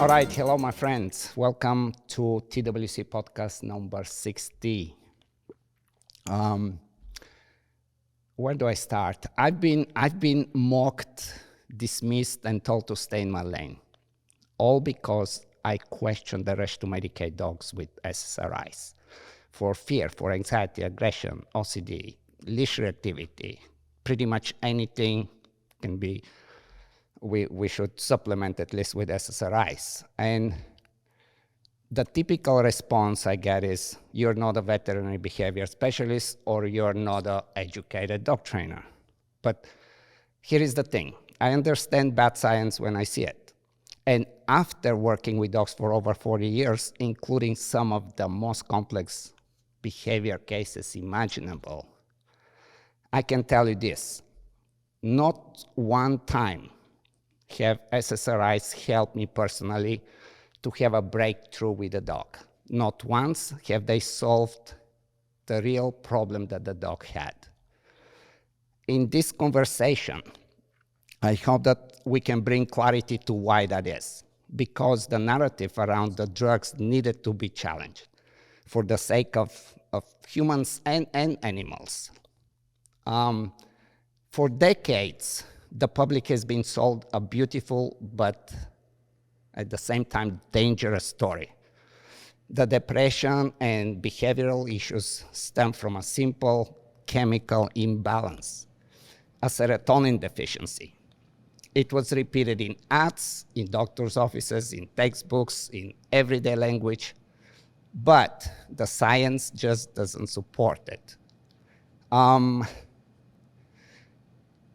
All right, hello, my friends. Welcome to TWC podcast number 60. Where do I start? I've been mocked, dismissed, and told to stay in my lane, all because I questioned the rush to medicate dogs with SSRIs for fear, for anxiety, aggression, OCD, leash reactivity, pretty much anything can be. We should supplement at least with SSRIs. And the typical response I get is, you're not a veterinary behavior specialist or you're not an educated dog trainer. But here is the thing. I understand bad science when I see it. And after working with dogs for over 40 years, including some of the most complex behavior cases imaginable, I can tell you this. Not one time have SSRIs helped me personally to have a breakthrough with a dog. Not once have they solved the real problem that the dog had. In this conversation, I hope that we can bring clarity to why that is, because the narrative around the drugs needed to be challenged for the sake of humans and animals. For decades, the public has been sold a beautiful but at the same time dangerous story. The depression and behavioral issues stem from a simple chemical imbalance, a serotonin deficiency. It was repeated in ads, in doctors' offices, in textbooks, in everyday language, but the science just doesn't support it.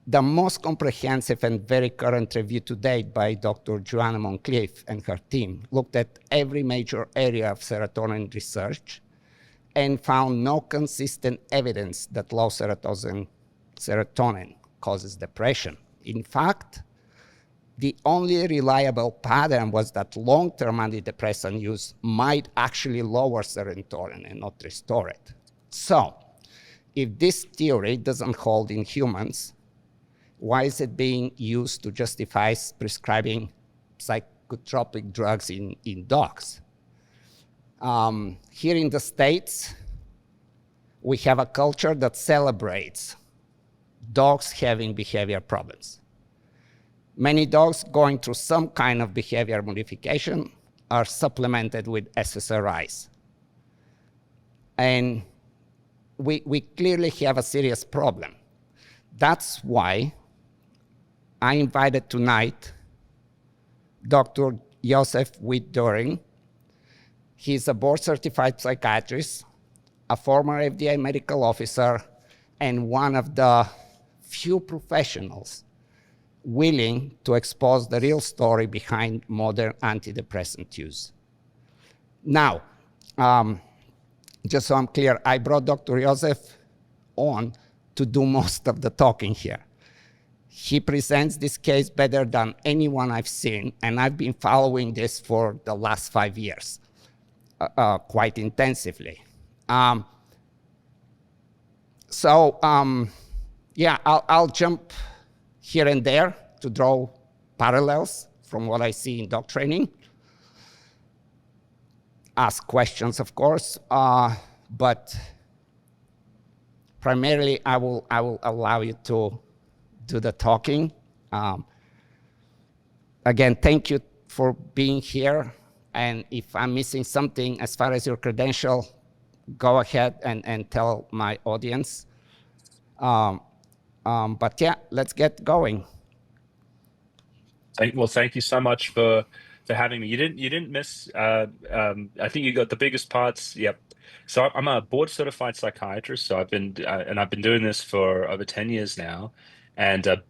The most comprehensive and very current review to date by Dr. Joanna Moncrief and her team looked at every major area of serotonin research and found no consistent evidence that low serotonin causes depression. In fact, the only reliable pattern was that long-term antidepressant use might actually lower serotonin and not restore it. So, if this theory doesn't hold in humans, why is it being used to justify prescribing psychotropic drugs in dogs? Here in the States, we have a culture that celebrates dogs having behavior problems. Many dogs going through some kind of behavior modification are supplemented with SSRIs. And we clearly have a serious problem. That's why I invited tonight Dr. Josef Witt-Doerring. He's a board-certified psychiatrist, a former FDA medical officer, and one of the few professionals willing to expose the real story behind modern antidepressant use. Now, just so I'm clear, I brought Dr. Josef on to do most of the talking here. He presents this case better than anyone I've seen, and I've been following this for the last 5 years, quite intensively. I'll jump here and there to draw parallels from what I see in dog training. Ask questions, of course, but primarily I will allow you to do the talking. Again, thank you for being here. And if I'm missing something as far as your credential, go ahead and tell my audience. But yeah, let's get going. Thank you so much for having me. You didn't miss. I think you got the biggest parts. Yep. So I'm a board certified psychiatrist. So I've been doing this for over 10 years now. And a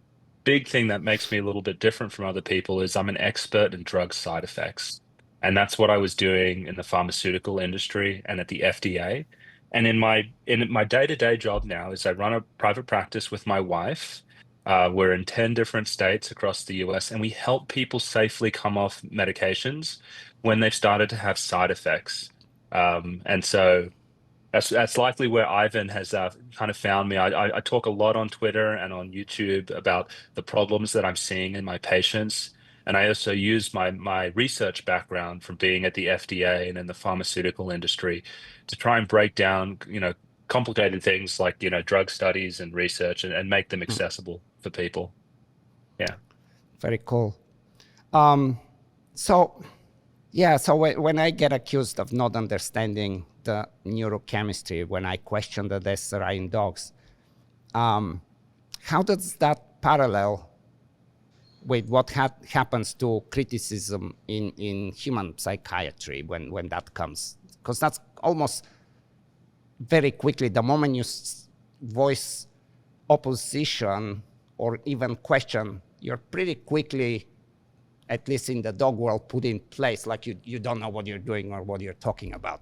big thing that makes me a little bit different from other people is I'm an expert in drug side effects. And that's what I was doing in the pharmaceutical industry and at the FDA. And in my day-to-day job now is I run a private practice with my wife. We're in 10 different states across the US, and we help people safely come off medications when they've started to have side effects. And so that's likely where Ivan has kind of found me. I talk a lot on Twitter and on YouTube about the problems that I'm seeing in my patients. And I also use my research background from being at the FDA and in the pharmaceutical industry to try and break down, complicated things like, drug studies and research and make them Mm. accessible for people. Yeah. Very cool. Um, so, yeah, so when I get accused of not understanding the neurochemistry, when I question the SSRI in dogs, how does that parallel with what happens to criticism in human psychiatry when that comes? Because that's almost very quickly, the moment you voice opposition or even question, you're pretty quickly, at least in the dog world, put in place like you don't know what you're doing or what you're talking about.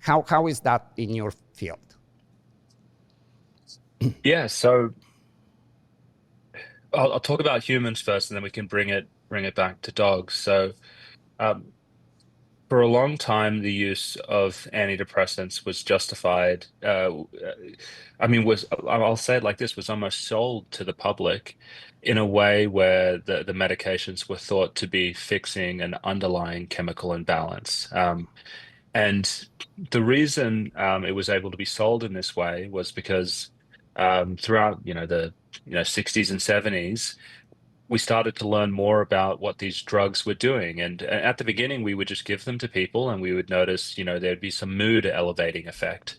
How is that in your field? Yeah. So I'll talk about humans first, and then we can bring it back to dogs. So um, for a long time, the use of antidepressants was justified. I mean, I'll say it like this, was almost sold to the public in a way where the medications were thought to be fixing an underlying chemical imbalance. And the reason it was able to be sold in this way was because throughout, the 60s and 70s, we started to learn more about what these drugs were doing. And at the beginning, we would just give them to people and we would notice, there'd be some mood elevating effect.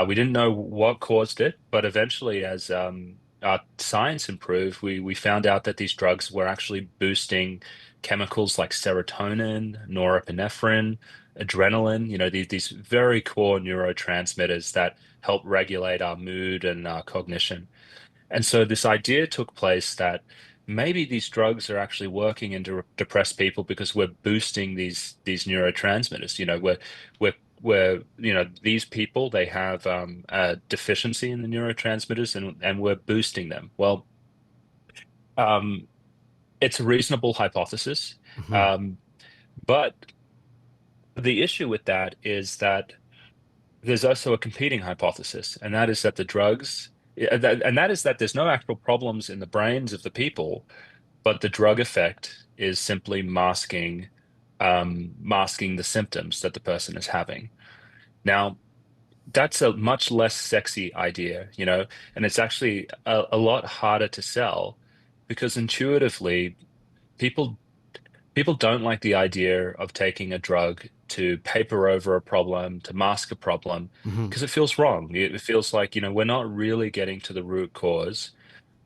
We didn't know what caused it, but eventually, as our science improved, we found out that these drugs were actually boosting chemicals like serotonin, norepinephrine, adrenaline, these very core neurotransmitters that help regulate our mood and our cognition. And so this idea took place that maybe these drugs are actually working in depressed people because we're boosting these neurotransmitters. These people, they have a deficiency in the neurotransmitters, and we're boosting them. Well, um, it's a reasonable hypothesis, Mhm. um, but the issue with that is that there's also a competing hypothesis, and that is that the drugs, and that is that there's no actual problems in the brains of the people, but the drug effect is simply masking the symptoms that the person is having. Now, that's a much less sexy idea, and it's actually a lot harder to sell because intuitively people people don't like the idea of taking a drug to paper over a problem, to mask a problem, Mhm. because it feels wrong. It feels like, we're not really getting to the root cause.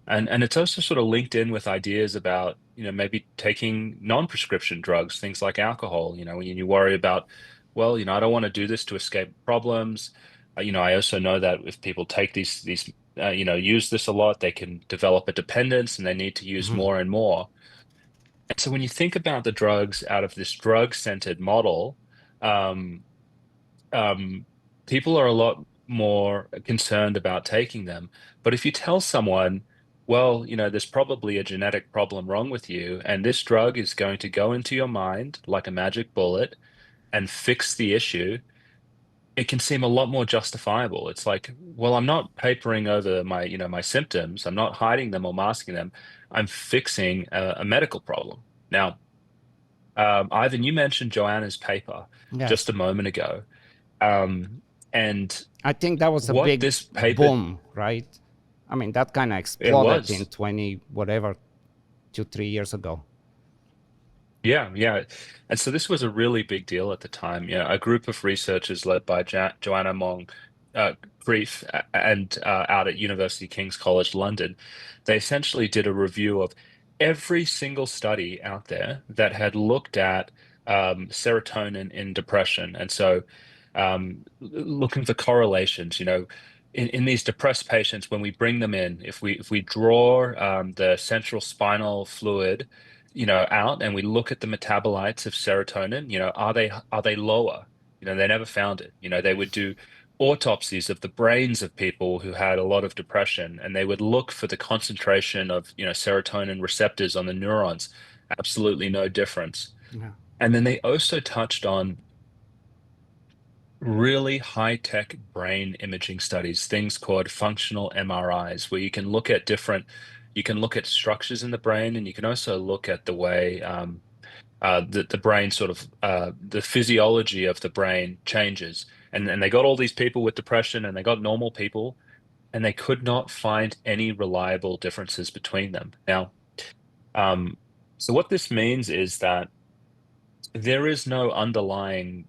And it's also sort of linked in with ideas about, maybe taking non-prescription drugs, things like alcohol, when you worry about, well, I don't want to do this to escape problems. I also know that if people take these use this a lot, they can develop a dependence and they need to use Mhm. more and more. And so when you think about the drugs out of this drug-centered model, um, um, people are a lot more concerned about taking them. But if you tell someone, well, there's probably a genetic problem wrong with you, and this drug is going to go into your mind like a magic bullet and fix the issue, it can seem a lot more justifiable. It's like, well, I'm not papering over my symptoms. I'm not hiding them or masking them. I'm fixing a medical problem. Now, Ivan, you mentioned Joanna's paper just Yes. a moment ago. Um, and I think that was a what big this paper, boom, right? I mean, that kind of it exploded in was. 20, whatever, 2, 3 years ago. Yeah, yeah. And so this was a really big deal at the time. Yeah, a group of researchers led by Joanna Mong Grief and out at University King's College London, they essentially did a review of every single study out there that had looked at serotonin in depression. And so looking for correlations, in these depressed patients, when we bring them in, if we draw the central spinal fluid out and we look at the metabolites of serotonin, are they lower? They never found it. They would do autopsies of the brains of people who had a lot of depression, and they would look for the concentration of, serotonin receptors on the neurons. Absolutely no difference. Yeah. And then they also touched on really high-tech brain imaging studies, things called functional MRIs, where you can look at different, You can look at structures in the brain, and you can also look at the way the brain sort of the physiology of the brain changes. And they got all these people with depression, and they got normal people, and they could not find any reliable differences between them. Now, um, so what this means is that there is no underlying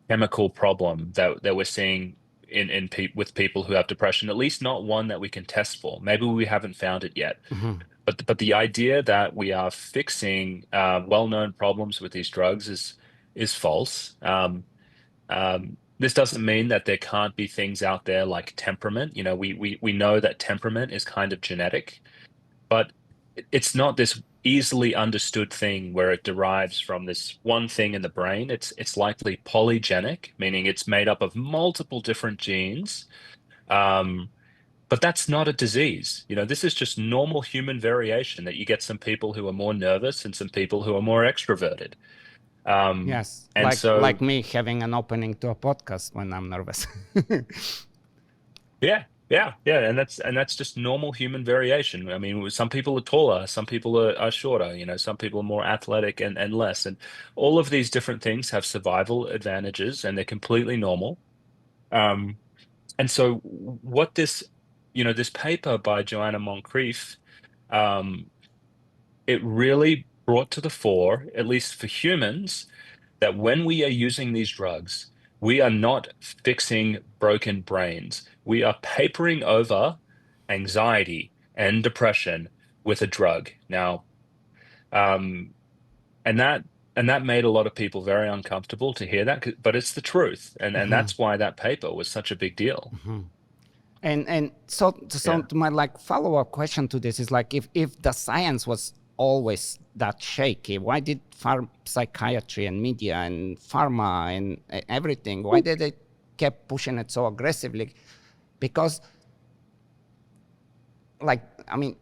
chemical problem that we're seeing in pe with people who have depression, at least not one that we can test for. Maybe we haven't found it yet. Mhm. But the idea that we are fixing well-known problems with these drugs is false. This doesn't mean that there can't be things out there like temperament. You know, we know that temperament is kind of genetic, but it's not this easily understood thing where it derives from this one thing in the brain. It's likely polygenic, meaning it's made up of multiple different genes. Um, but that's not a disease. You know, this is just normal human variation that you get some people who are more nervous and some people who are more extroverted. Yes, And so, like me having an opening to a podcast when I'm nervous. yeah, and that's just normal human variation. I mean, some people are taller, some people are shorter. You know, some people are more athletic and less, and all of these different things have survival advantages, and they're completely normal. Um, and so, what this, you know, this paper by Joanna Moncrief, um, it really brought to the fore, at least for humans, that when we are using these drugs, we are not fixing broken brains. We are papering over anxiety and depression with a drug. Now, um, and that and that made a lot of people very uncomfortable to hear that, but it's the truth, and Mhm, that's why that paper was such a big deal. mhm. And so Yeah. my like follow-up question to this is like if the science was always that shaky, why did psychiatry and media and pharma and everything, why did they kept pushing it so aggressively? Because like I mean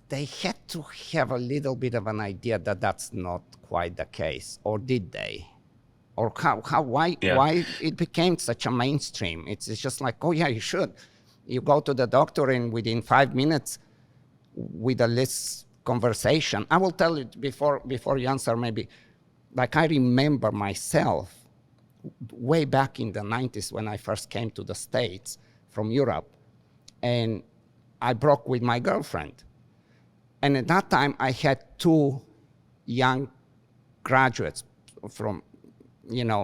they had to have a little bit of an idea that that's not quite the case, or did they? Or Yeah. why it became such a mainstream? It's just like, oh yeah, you should. You go to the doctor and within 5 minutes with a less conversation. I will tell you before you answer maybe, like I remember myself way back in the 90s when I first came to the States from Europe, and I broke with my girlfriend. And at that time, I had two young graduates from,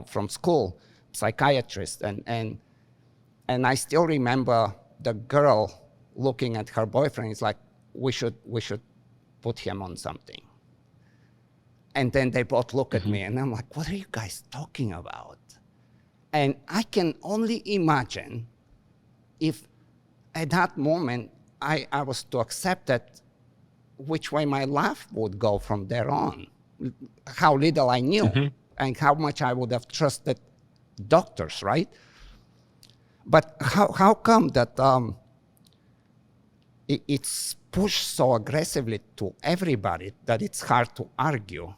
from school, psychiatrists, and I still remember the girl looking at her boyfriend. It's like, we should put him on something. And then they both look at Hmm. me, and I'm like, what are you guys talking about? And I can only imagine if at that moment I was to accept that, which way my life would go from there on, how little I knew, Hmm. and how much I would have trusted doctors, right? But how come that it's pushed so aggressively to everybody that it's hard to argue?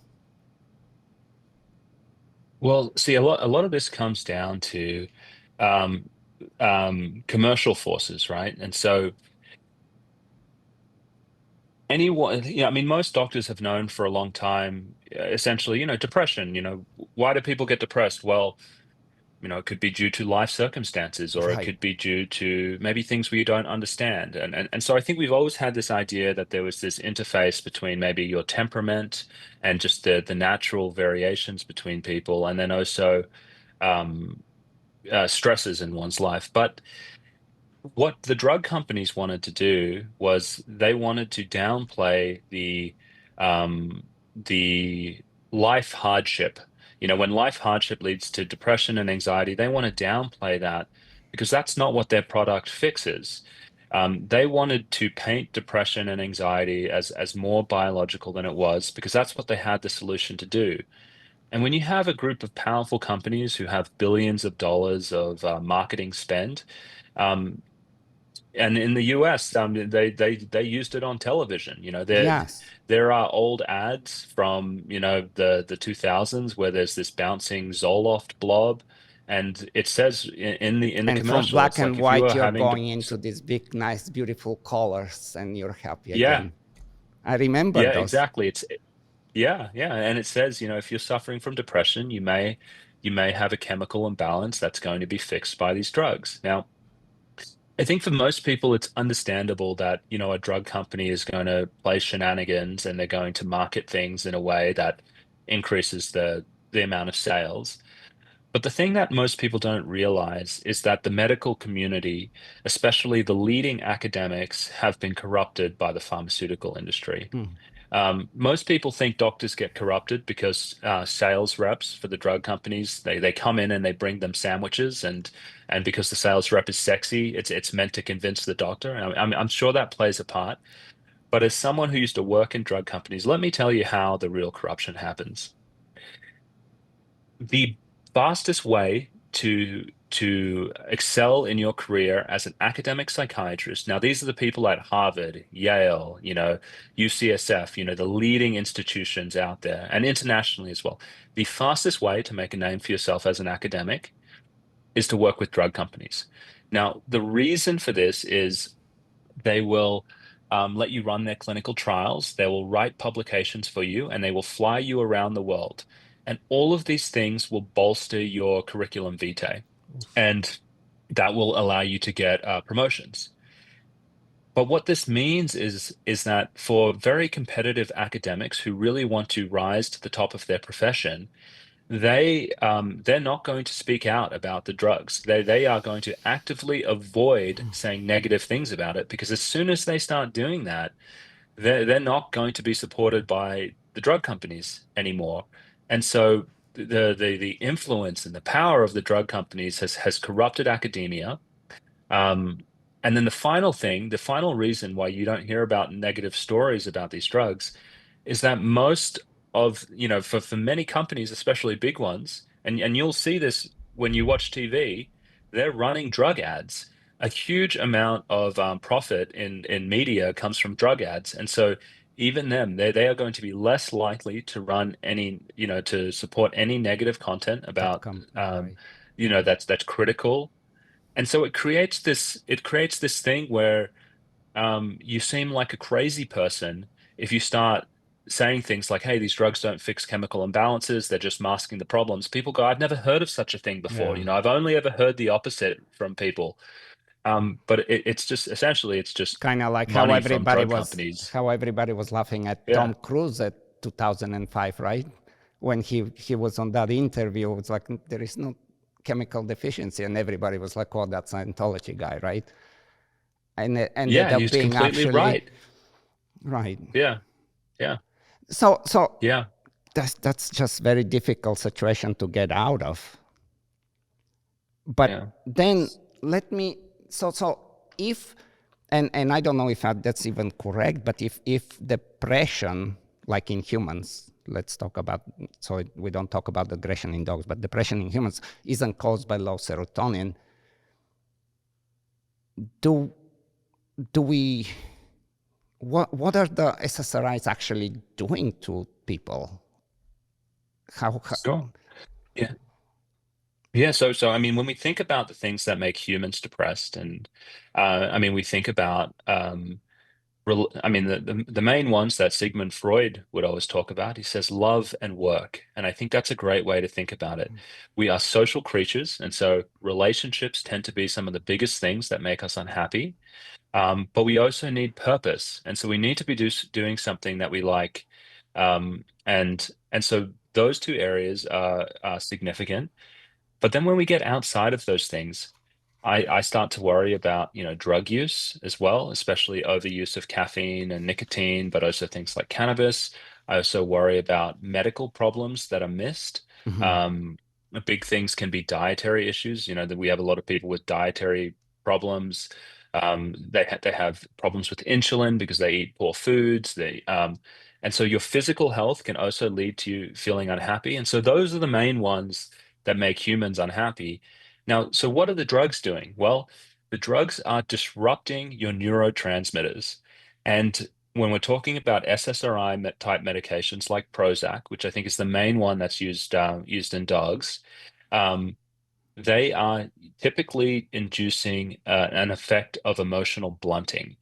Well, see, a lot of this comes down to um, commercial forces, right? And so anyone, I mean, most doctors have known for a long time, essentially, depression. Why do people get depressed? Well, it could be due to life circumstances, or it Right. could be due to maybe things we don't understand. And so I think we've always had this idea that there was this interface between maybe your temperament and just the natural variations between people, and then also um, stresses in one's life. But what the drug companies wanted to do was they wanted to downplay the life hardship. When life hardship leads to depression and anxiety, they want to downplay that because that's not what their product fixes. They wanted to paint depression and anxiety as more biological than it was because that's what they had the solution to do. And when you have a group of powerful companies who have billions of dollars of marketing spend, um, and in the US, they used it on television. Yes. There are old ads from the 2000s where there's this bouncing Zoloft blob, And it says in the And from commercial, black it's and like if you white, are you're having going into these big, nice, beautiful colors, and you're happy yeah, again. I remember yeah, those. exactly. It's yeah, yeah, and it says, if you're suffering from depression, you may have a chemical imbalance that's going to be fixed by these drugs. Now, I think for most people, it's understandable that, a drug company is going to play shenanigans and they're going to market things in a way that increases the amount of sales. But the thing that most people don't realize is that the medical community, especially the leading academics, have been corrupted by the pharmaceutical industry. Mm. Most people think doctors get corrupted because sales reps for the drug companies, they come in and they bring them sandwiches, and because the sales rep is sexy, it's meant to convince the doctor. And I'm sure that plays a part. But as someone who used to work in drug companies, let me tell you how the real corruption happens. The fastest way to excel in your career as an academic psychiatrist. Now, these are the people at Harvard, Yale, UCSF, the leading institutions out there and internationally as well. The fastest way to make a name for yourself as an academic is to work with drug companies. Now, the reason for this is they will let you run their clinical trials. They will write publications for you, and they will fly you around the world. And all of these things will bolster your curriculum vitae, and that will allow you to get promotions. But what this means is that for very competitive academics who really want to rise to the top of their profession, they're not going to speak out about the drugs. They are going to actively avoid saying negative things about it, because as soon as they start doing that, they're not going to be supported by the drug companies anymore. And so the influence and the power of the drug companies has corrupted academia. Um, and then the final reason why you don't hear about negative stories about these drugs is that most of, for many companies, especially big ones, and you'll see this when you watch TV, they're running drug ads. A huge amount of profit in media comes from drug ads. And so even them, they are going to be less likely to run any, to support any negative content That about, come um, right. that's critical. And so it creates this thing where you seem like a crazy person if you start saying things like, hey, these drugs don't fix chemical imbalances, they're just masking the problems. People go, I've never heard of such a thing before. Yeah. I've only ever heard the opposite from people. But it's just essentially it's just Kind of like money from drug companies. how everybody was laughing at Yeah. Tom Cruise at 2005, right? When he was on that interview, it's like there is no chemical deficiency, and everybody was like, "Oh, that Scientology guy," right? And it ended Yeah, up he's being completely actually right. right. Yeah. Yeah. So Yeah. that's just very difficult situation to get out of. Yeah. But then let me so if and I don't know if that's even correct, but if depression, like in humans, let's talk about, so we don't talk about aggression in dogs, but depression in humans isn't caused by low serotonin, do do we what are the SSRIs actually doing to people? How Sure. Yeah. Yeah, so I mean, when we think about the things that make humans depressed, and I mean, we think about I mean, the main ones that Sigmund Freud would always talk about. He says love and work, and I think that's a great way to think about it. We are social creatures, and so relationships tend to be some of the biggest things that make us unhappy. But we also need purpose, and so we need to be doing something that we like, and so those two areas are significant. But then when we get outside of those things, I start to worry about, drug use as well, especially overuse of caffeine and nicotine, but also things like cannabis. I also worry about medical problems that are missed. Mhm. Um, Big things can be dietary issues, that we have a lot of people with dietary problems. They have problems with insulin because they eat poor foods. And so your physical health can also lead to you feeling unhappy. And so those are the main ones that make humans unhappy. Now, so what are the drugs doing? Well, the drugs are disrupting your neurotransmitters. And when we're talking about SSRI type medications like Prozac, which I think is the main one that's used in dogs, um, they are typically inducing an effect of emotional blunting.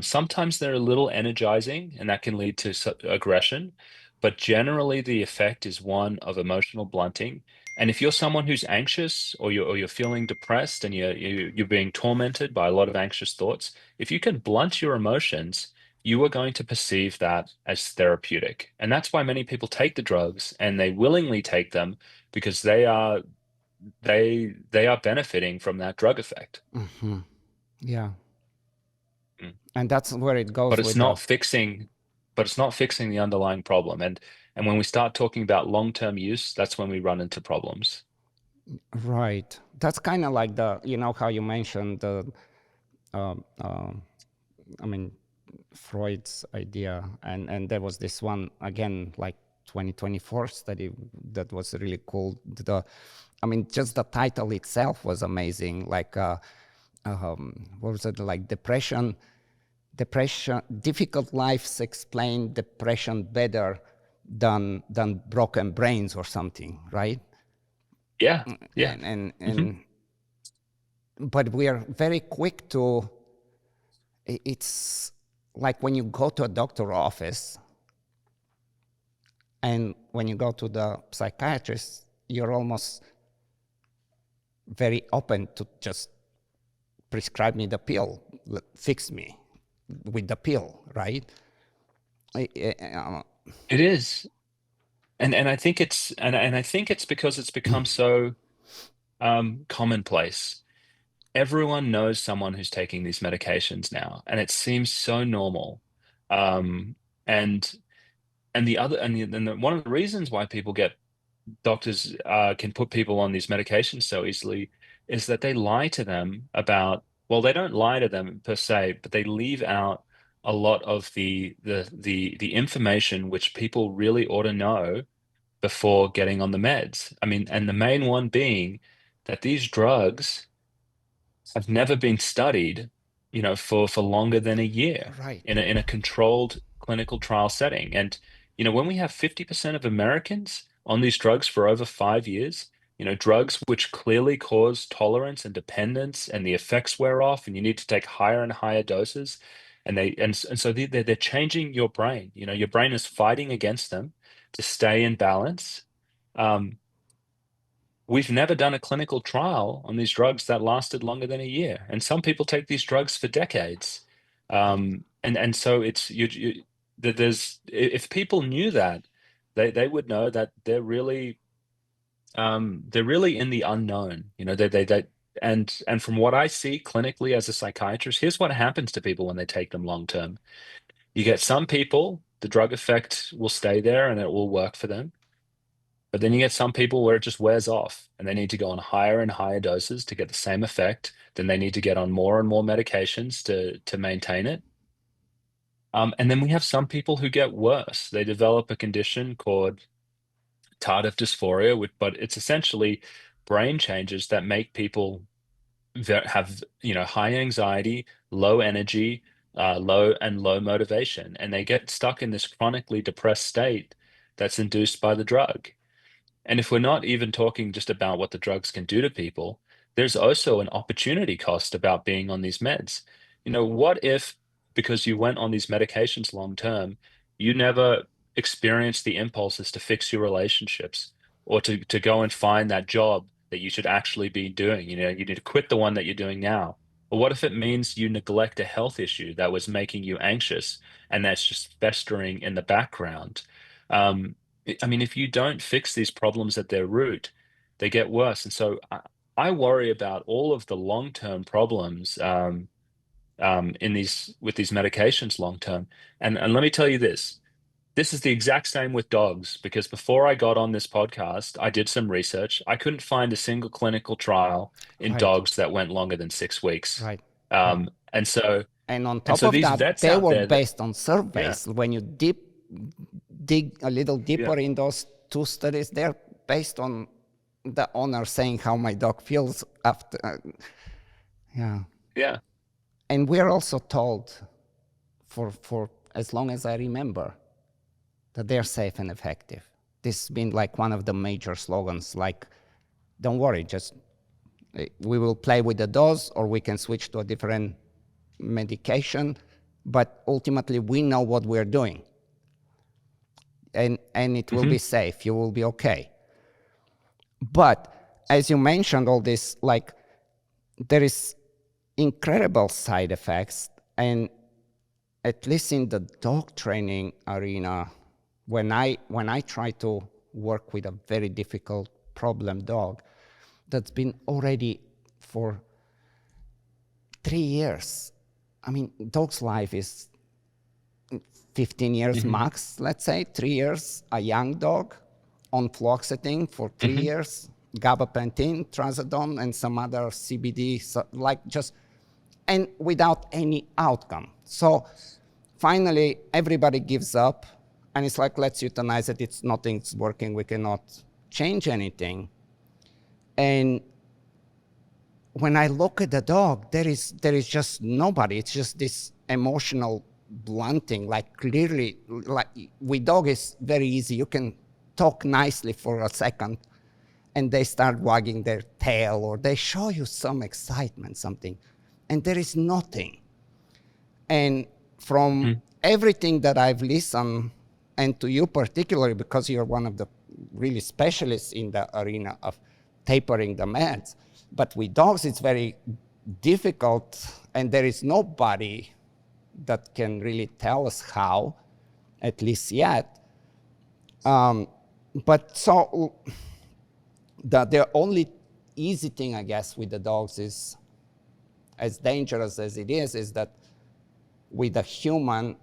Sometimes they're a little energizing, and that can lead to aggression, but generally the effect is one of emotional blunting. And if you're someone who's anxious, or you're feeling depressed, and you're being tormented by a lot of anxious thoughts, if you can blunt your emotions, you are going to perceive that as therapeutic. And that's why many people take the drugs, and they willingly take them because they are benefiting from that drug effect. Yeah. Mm. And that's where it But goes it's with the not fixing, but it's not fixing the underlying problem. And when we start talking about long-term use, that's when we run into problems. right. That's kind of like the, you know, how you mentioned the, um, um, I mean, Freud's idea, and there was this one again, like 2024 study that was really cool. I mean, just the title itself was amazing. Like, what was it? Like depression, difficult lives explain depression better than broken brains or something, right? Yeah, yeah. Hmm. And but we are very quick to. It's like when you go to a doctor office, and when you go to the psychiatrist, you're almost very open to just prescribe me the pill, fix me with the pill, right? It is. And I think it's because it's become so commonplace. Everyone knows someone who's taking these medications now, and it seems so normal. Um, and one of the reasons why people get doctors can put people on these medications so easily is that they lie to them about, well, they don't lie to them per se, but they leave out a lot of the information which people really ought to know before getting on the meds. I mean, and the main one being that these drugs have never been studied, for longer than a year Right, in a controlled clinical trial setting. And when we have 50% of Americans on these drugs for over 5 years, drugs which clearly cause tolerance and dependence, and the effects wear off, and you need to take higher and higher doses, and so they're changing your brain. Your brain is fighting against them to stay in balance. Um, We've never done a clinical trial on these drugs that lasted longer than a year, and some people take these drugs for decades. right, And so it's that there's if people knew that, they would know that they're really in the unknown. And from what I see clinically as a psychiatrist, here's what happens to people when they take them long term. You get some people, the drug effect will stay there and it will work for them. But then you get some people where it just wears off, and they need to go on higher and higher doses to get the same effect. Then they need to get on more and more medications to maintain it. And then we have some people who get worse. They develop a condition called tardive dysphoria, but it's essentially brain changes that make people have high anxiety, low energy, low motivation, and they get stuck in this chronically depressed state that's induced by the drug. And if we're not even talking just about what the drugs can do to people, there's also an opportunity cost about being on these meds. What if, because you went on these medications long term, you never experienced the impulses to fix your relationships, or to go and find that job that you should actually be doing? You need to quit the one that you're doing now. Or what if it means you neglect a health issue that was making you anxious, and that's just festering in the background? Um, I mean, if you don't fix these problems at their root, they get worse. And so I worry about all of the long-term problems with these medications long term. And let me tell you this. This is the exact same with dogs, because before I got on this podcast, I did some research. I couldn't find a single clinical trial in right, dogs that went longer than 6 weeks. right, right. And so And on and top so of these that, vets they out were there that, based on yeah, surveys. When you dig a little yeah, deeper in those two studies, they're based on the owner saying how my dog feels after. Yeah. yeah. And we're also told, for as long as I remember, that they're safe and effective. This has been like one of the major slogans, like, don't worry, just We will play with the dose, or we can switch to a different medication, but ultimately we know what we're doing. And it will be safe, you will be okay. But as you mentioned, all this, like, there is incredible side effects, and at least in the dog training arena, when I try to work with a very difficult problem dog that's been already for 3 years. I mean, dog's life is 15 years max, let's say, 3 years, a young dog on fluoxetine for 3 years, gabapentin, trazodone, and some other CBD, so like just, and without any outcome. So finally, everybody gives up, and it's like, let's euthanize it. It's nothing's working. We cannot change anything. And when I look at the dog, there is just nobody. It's just this emotional blunting. Like, clearly, like, with dog is very easy. You can talk nicely for a second, and they start wagging their tail, or they show you some excitement, something, and there is nothing. And from everything that I've listened, and to you particularly, because you're one of the really specialists in the arena of tapering the meds, but with dogs it's very difficult, and there is nobody that can really tell us how, at least yet. But so the only easy thing, I guess, with the dogs is, as dangerous as it is that with a human,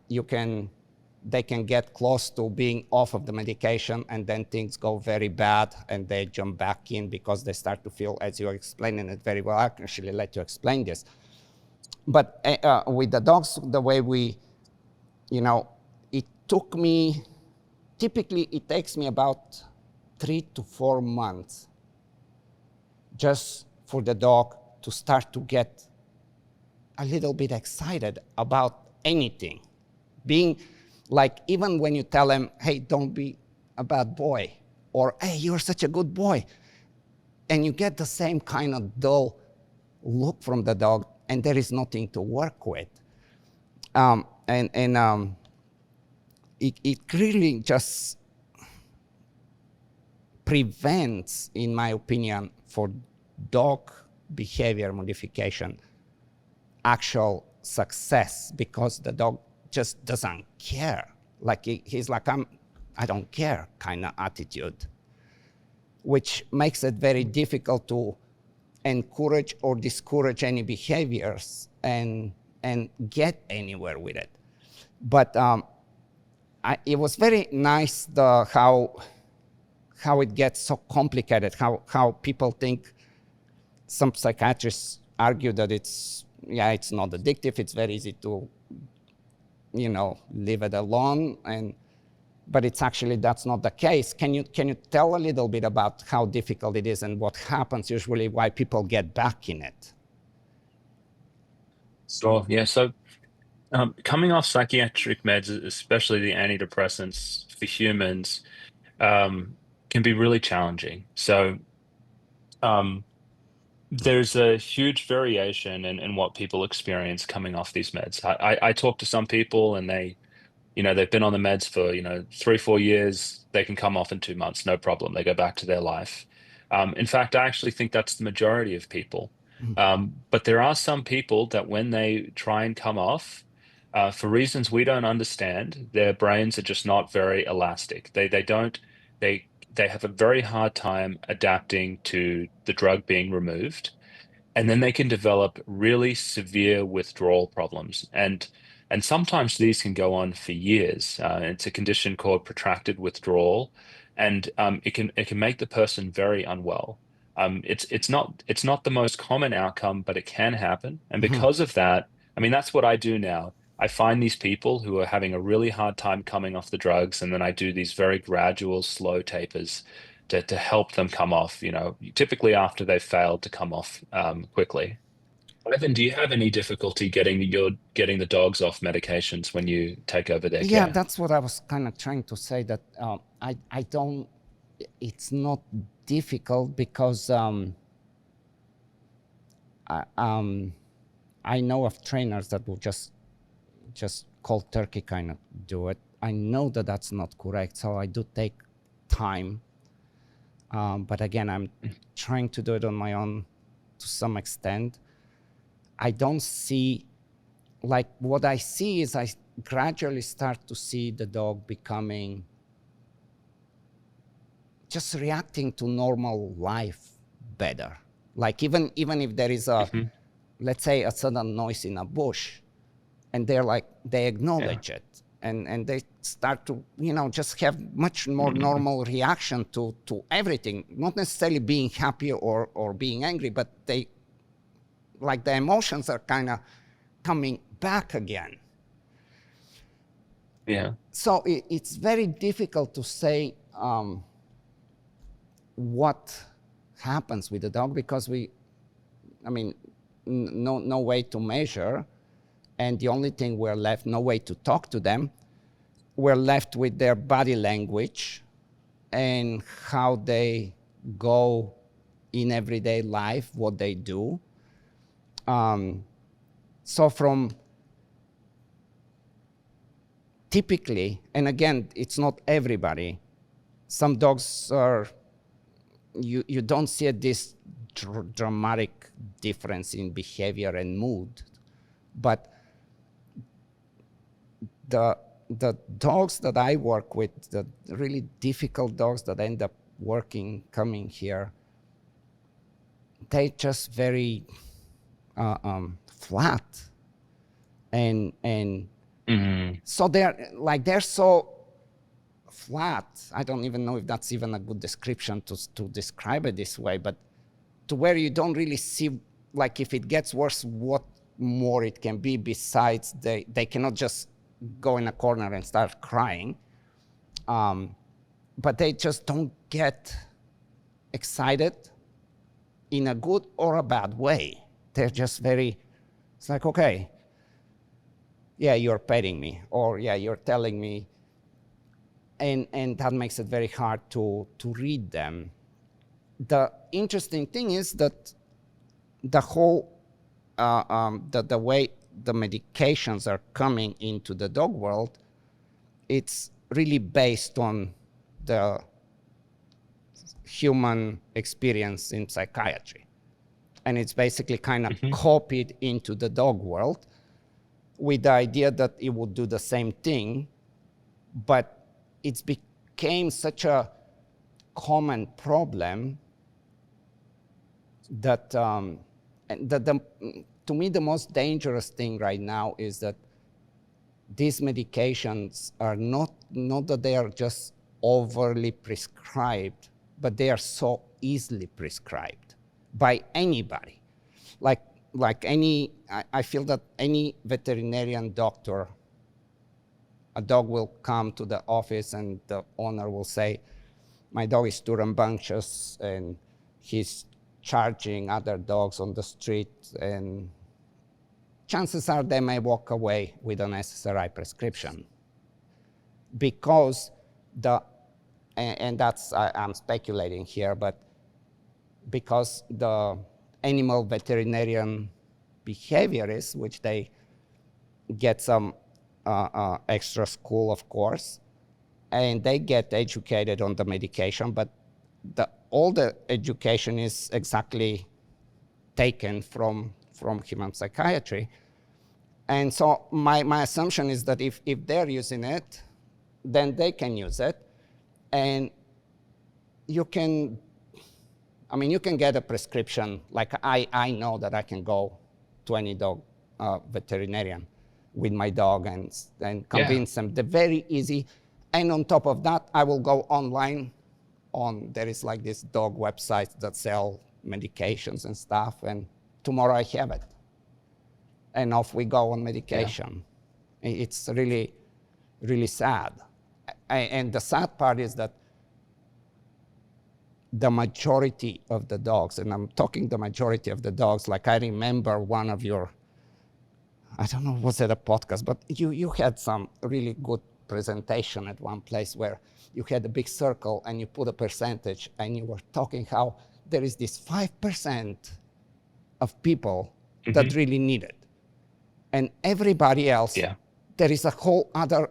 they can get close to being off of the medication, and then things go very bad, and they jump back in because they start to feel, as you're explaining it very well. I can actually let you explain this. But with the dogs, the way it took me, typically it takes me about 3 to 4 months just for the dog to start to get a little bit excited about anything. Being like, even when you tell them, hey, don't be a bad boy, or hey, you're such a good boy, and you get the same kind of dull look from the dog, and there is nothing to work with. It really just prevents, in my opinion, for dog behavior modification, actual success, because the dog just doesn't care. Like, he's like, I don't care kind of attitude, which makes it very difficult to encourage or discourage any behaviors and get anywhere with it. But it was very nice how it gets so complicated, how people think. Some psychiatrists argue that it's not addictive, it's very easy to leave it alone, but it's actually, that's not the case. Can you tell a little bit about how difficult it is and what happens usually, why people get back in it? Sure. Yeah. So coming off psychiatric meds, especially the antidepressants for humans, can be really challenging. So there's a huge variation in what people experience coming off these meds. I talk to some people, and they've been on the meds for 3-4 years. They can come off in 2 months, no problem. They go back to their life. In fact, I actually think that's the majority of people. But there are some people that when they try and come off, for reasons we don't understand, their brains are just not very elastic. They have a very hard time adapting to the drug being removed, and then they can develop really severe withdrawal problems. And sometimes these can go on for years. It's a condition called protracted withdrawal, and it can make the person very unwell. It's not the most common outcome, but it can happen. And because of that, I mean, that's what I do now. I find these people who are having a really hard time coming off the drugs, and then I do these very gradual, slow tapers to help them come off, typically after they've failed to come off quickly. Ivan, do you have any difficulty getting the dogs off medications when you take over their Yeah, care? that's what I was kind of trying to say, that I don't, it's not difficult, because I know of trainers that will just cold turkey kind of do it. I know that that's not correct, so I do take time. But again, I'm trying to do it on my own to some extent. I don't see, like what I see is I gradually start to see the dog becoming, just reacting to normal life better. Like even if there is a, let's say a sudden noise in a bush, and they acknowledge it, and they start to, just have much more normal reaction to everything, not necessarily being happy or being angry, but they, like the emotions are kind of coming back again. Yeah. So it's very difficult to say what happens with the dog, because no way to measure, and the only thing we're left, no way to talk to them. We're left with their body language and how they go in everyday life, what they do. So from typically, and again, it's not everybody, some dogs are, you don't see this dramatic difference in behavior and mood, but the dogs that I work with, the really difficult dogs that end up coming here, they just very flat, and so they're so flat. I don't even know if that's even a good description to describe it this way, but to where you don't really see, like, if it gets worse, what more it can be besides they cannot just go in a corner and start crying, but they just don't get excited in a good or a bad way. They're just it's like, okay, yeah, you're petting me, or yeah, you're telling me, and that makes it very hard to read them. The interesting thing is that the whole, the way the medications are coming into the dog world, it's really based on the human experience in psychiatry. And it's basically kind of copied into the dog world with the idea that it would do the same thing, but it's became such a common problem that, to me, the most dangerous thing right now is that these medications are not that they are just overly prescribed, but they are so easily prescribed by anybody. I feel that any veterinarian doctor, a dog will come to the office and the owner will say, my dog is too rambunctious and he's charging other dogs on the street, and chances are they may walk away with an SSRI prescription, because and that's, I'm speculating here, but because the animal veterinarian behaviorists, which they get some extra school, of course, and they get educated on the medication, but all the education is exactly taken from human psychiatry. And so my assumption is that if they're using it, then they can use it. And you can get a prescription. Like I know that I can go to any dog veterinarian with my dog and convince them. They're very easy. And on top of that, I will go online there is like this dog websites that sell medications and stuff, and tomorrow I have it. And off we go on medication. Yeah. It's really, really sad. And the sad part is that the majority of the dogs, and I'm talking the majority of the dogs, like I remember one of your, I don't know, was it a podcast, but you had some really good presentation at one place where you had a big circle and you put a percentage and you were talking how there is this 5% of people that really need it. And everybody else, there is a whole other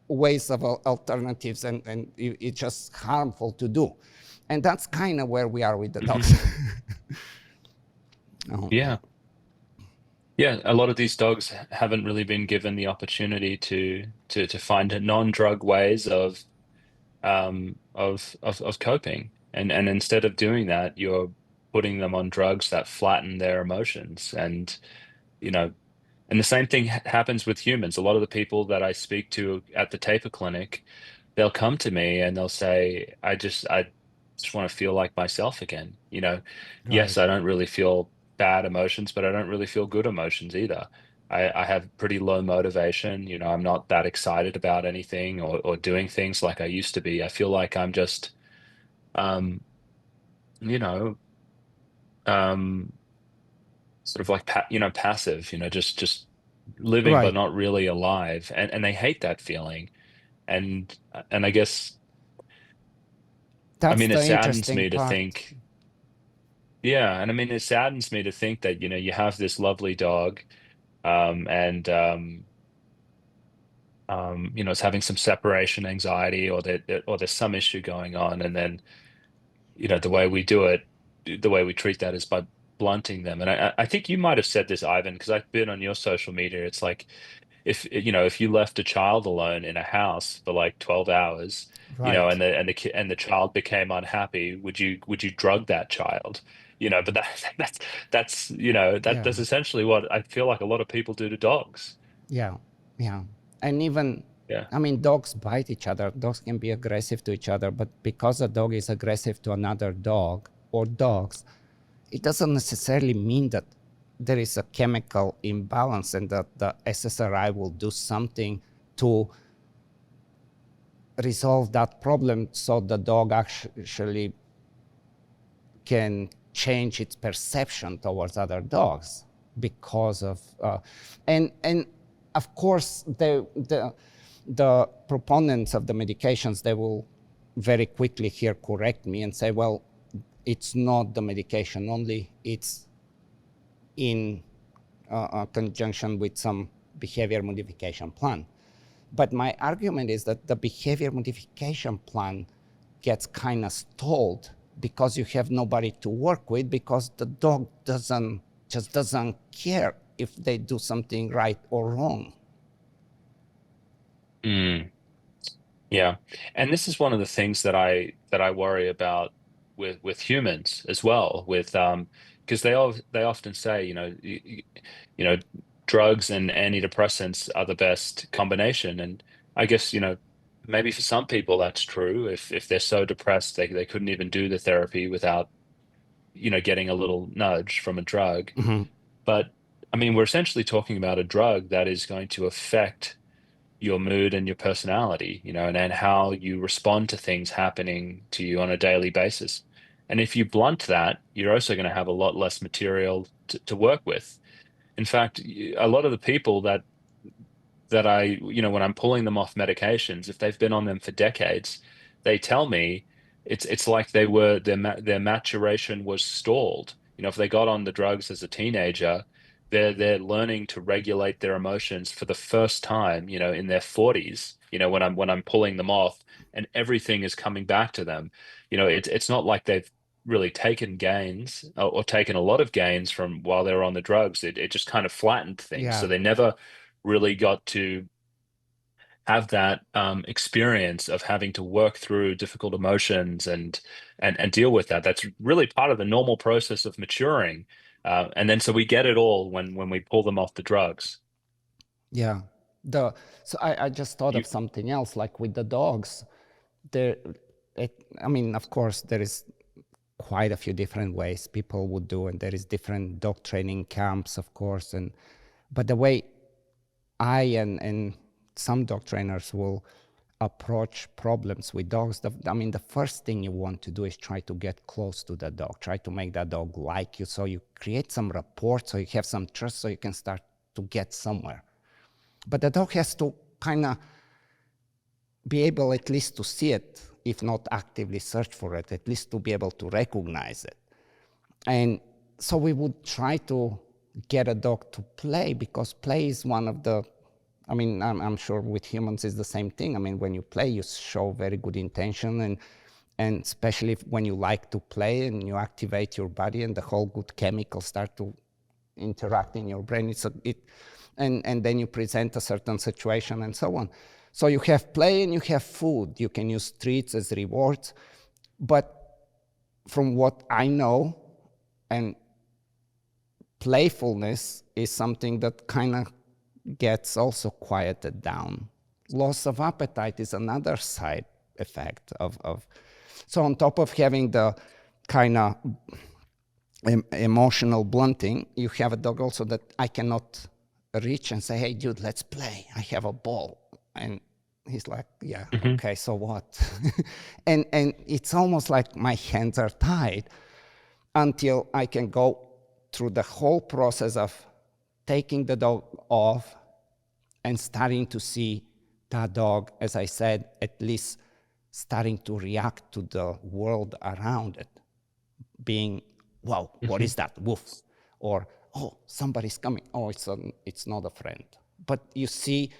ways of alternatives, and it's just harmful to do. And that's kind of where we are with the dogs. Yeah. Yeah, a lot of these dogs haven't really been given the opportunity to find non-drug ways of coping. And instead of doing that, you're putting them on drugs that flatten their emotions. And, you know, and the same thing happens with humans. A lot of the people that I speak to at the taper clinic, they'll come to me and they'll say, I just want to feel like myself again. Right. Yes, I don't really feel bad emotions, but I don't really feel good emotions either. I have pretty low motivation. I'm not that excited about anything or doing things like I used to be. I feel like I'm just, um, you know, um, sort of like passive. Just living but Right. not really alive, and they hate that feeling. And I guess, I That's mean, it the saddens interesting me to part. think. Yeah, and I mean, it saddens me to think that, you have this lovely dog, and it's having some separation anxiety, or there's some issue going on, and then, the way we do it, the way we treat that is by blunting them. And I think you might have said this, Ivan, because I've been on your social media. It's like, if you left a child alone in a house for like 12 hours, Right. and the child became unhappy, would you drug that child? But Yeah. that's essentially what I feel like a lot of people do to dogs. Yeah. Yeah. And even, Yeah. I mean, dogs bite each other. Dogs can be aggressive to each other, but because a dog is aggressive to another dog or dogs, it doesn't necessarily mean that there is a chemical imbalance and that the SSRI will do something to resolve that problem so the dog actually can change its perception towards other dogs because of and of course the proponents of the medications, they will very quickly here correct me and say, well, it's not the medication only, it's in conjunction with some behavior modification plan. But my argument is that the behavior modification plan gets kind of stalled because you have nobody to work with, because the dog doesn't care if they do something right or wrong. Mm. Yeah. And this is one of the things that I worry about with humans as well, with because they often say, you know drugs and antidepressants are the best combination. And I guess, maybe for some people that's true. If they're so depressed they couldn't even do the therapy without, getting a little nudge from a drug. Mm-hmm. But I mean, we're essentially talking about a drug that is going to affect your mood and your personality, and how you respond to things happening to you on a daily basis. And if you blunt that, you're also going to have a lot less material to work with. In fact, a lot of the people that when I'm pulling them off medications, if they've been on them for decades, they tell me it's like their maturation was stalled. If they got on the drugs as a teenager, they're learning to regulate their emotions for the first time, in their 40s, when I'm pulling them off, and everything is coming back to them. It's not like they've really taken gains, or taken a lot of gains from while they were on the drugs. It just kind of flattened things. So Yeah, they never really got to have that experience of having to work through difficult emotions and deal with that. That's really part of the normal process of maturing. And then so we get it all when we pull them off the drugs. yeah. So I just thought You, of something else, like with the dogs. There, I mean, of course, there is quite a few different ways people would do, and there is different dog training camps, of course. But the way I and some dog trainers will approach problems with dogs, I mean, the first thing you want to do is try to get close to the dog, try to make that dog like you, so you create some rapport, so you have some trust, so you can start to get somewhere. But the dog has to kind of be able at least to see it, if not actively search for it, at least to be able to recognize it. And so we would try to get a dog to play, because play is one of the, I mean, I'm sure with humans it's the same thing. I mean, when you play, you show very good intention, and especially when you like to play and you activate your body and the whole good chemicals start to interact in your brain. And then you present a certain situation and so on. So you have play and you have food. You can use treats as rewards. But from what I know, and playfulness is something that kind of gets also quieted down. Loss of appetite is another side effect of. So on top of having the kind of emotional blunting, you have a dog also that I cannot reach and say, hey, dude, let's play. I have a ball. And he's like, yeah, okay, so what? and it's almost like my hands are tied until I can go through the whole process of taking the dog off and starting to see that dog, as I said, at least starting to react to the world around it, being, wow, what is that? Woof. Or, oh, somebody's coming. Oh, it's not a friend. But you see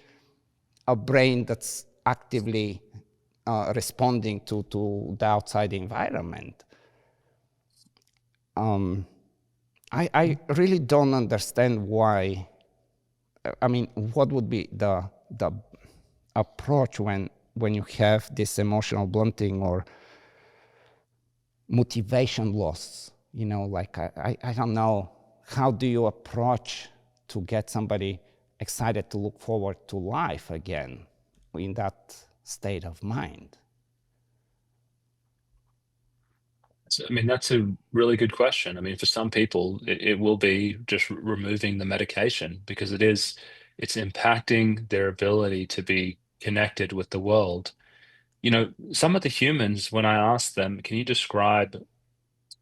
a brain that's actively responding to the outside environment. I really don't understand why. I mean, what would be the approach when you have this emotional blunting or motivation loss? You know, like I don't know, how do you approach to get somebody excited to look forward to life again in that state of mind? I mean, that's a really good question. I mean, for some people, it will be just removing the medication because it's impacting their ability to be connected with the world. You know, some of the humans, when I ask them, can you describe,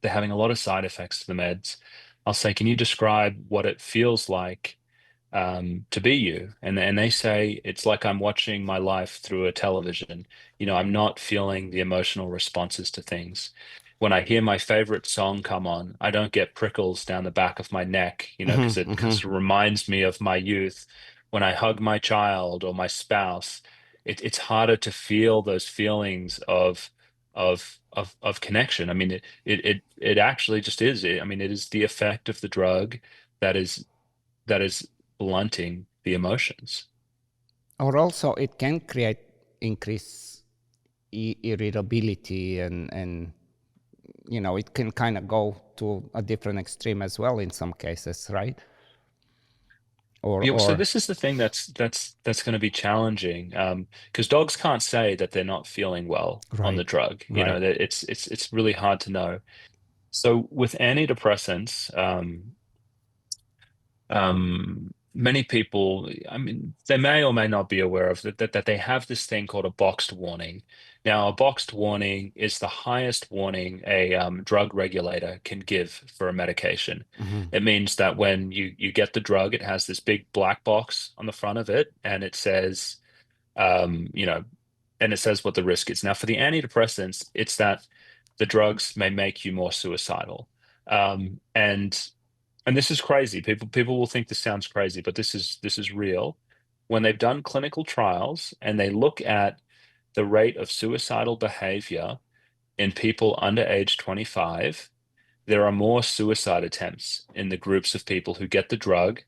they're having a lot of side effects to the meds. I'll say, can you describe what it feels like to be you? And they say it's like I'm watching my life through a television. You know, I'm not feeling the emotional responses to things. When I hear my favorite song come on, I don't get prickles down the back of my neck, you know, because it reminds me of my youth. When I hug my child or my spouse, it's harder to feel those feelings of connection. I mean, it actually just is. I mean, it is the effect of the drug that is blunting the emotions. Or also it can create increased irritability, and you know, it can kind of go to a different extreme as well in some cases, right? Yeah, so Or this is the thing that's going to be challenging, because dogs can't say that they're not feeling well on right, the drug. You know, right. that it's really hard to know. So with antidepressants, many people, I mean, they may or may not be aware of that they have this thing called a boxed warning. Now, a boxed warning is the highest warning a drug regulator can give for a medication. It means that when you get the drug, it has this big black box on the front of it, and it says, you know, and it says what the risk is. Now, for the antidepressants, it's that the drugs may make you more suicidal. And this is crazy. People will think this sounds crazy, but this is real. When they've done clinical trials and they look at the rate of suicidal behavior in people under age 25, there are more suicide attempts in the groups of people who get the drug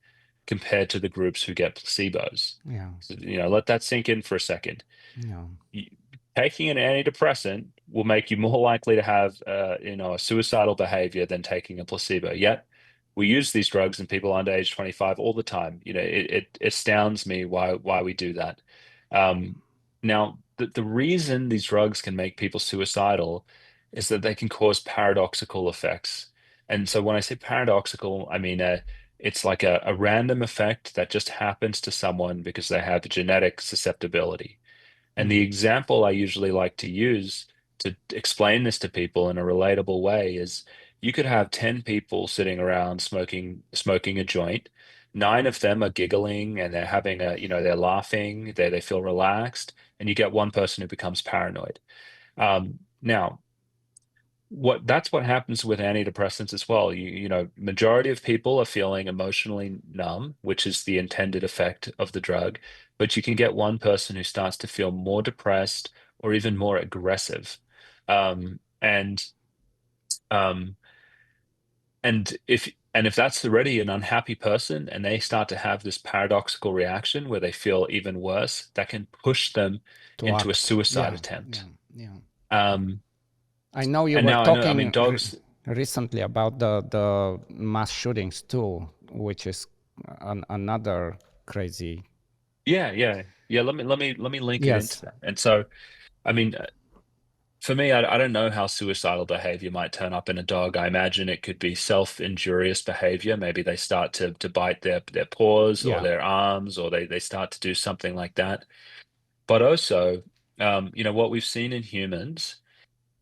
compared to the groups who get placebos. Yeah, So, you know, let that sink in for a second. yeah. You- Taking an antidepressant will make you more likely to have, a suicidal behavior than taking a placebo. Yet we use these drugs in people under age 25 all the time. You know, it astounds me why we do that. Um, Now, the reason these drugs can make people suicidal is that they can cause paradoxical effects. And so when I say paradoxical, I mean it's like a random effect that just happens to someone because they have a genetic susceptibility. And the example I usually like to use to explain this to people in a relatable way is you could have 10 people sitting around smoking a joint. Nine of them are giggling and they're having they're laughing, they feel relaxed, and you get one person who becomes paranoid. Now, That's what happens with antidepressants as well. Majority of people are feeling emotionally numb, which is the intended effect of the drug, but you can get one person who starts to feel more depressed or even more aggressive. And um, and if that's already an unhappy person and they start to have this paradoxical reaction where they feel even worse, that can push them To into a act. suicide Yeah, yeah, attempt. yeah. Um, I know you and were now I know, I mean, talking dogs. recently about the mass shootings too, which is another crazy. Yeah. Let me link it Yes. into that. And so, I mean, for me, I don't know how suicidal behavior might turn up in a dog. I imagine it could be self-injurious behavior. Maybe they start to bite their paws or Yeah. their arms, or they start to do something like that. But also, what we've seen in humans,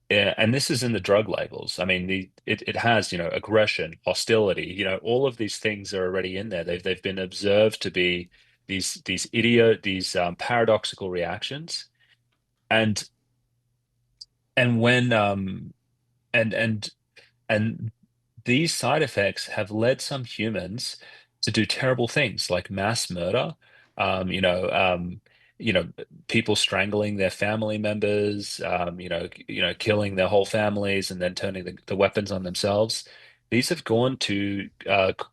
and this is in the drug labels. I mean, it has, aggression, hostility, all of these things are already in there. They've been observed to be these paradoxical reactions. And and when and and these side effects have led some humans to do terrible things like mass murder, um, you know, um, you know, people strangling their family members, killing their whole families and then turning the weapons on themselves. These have gone to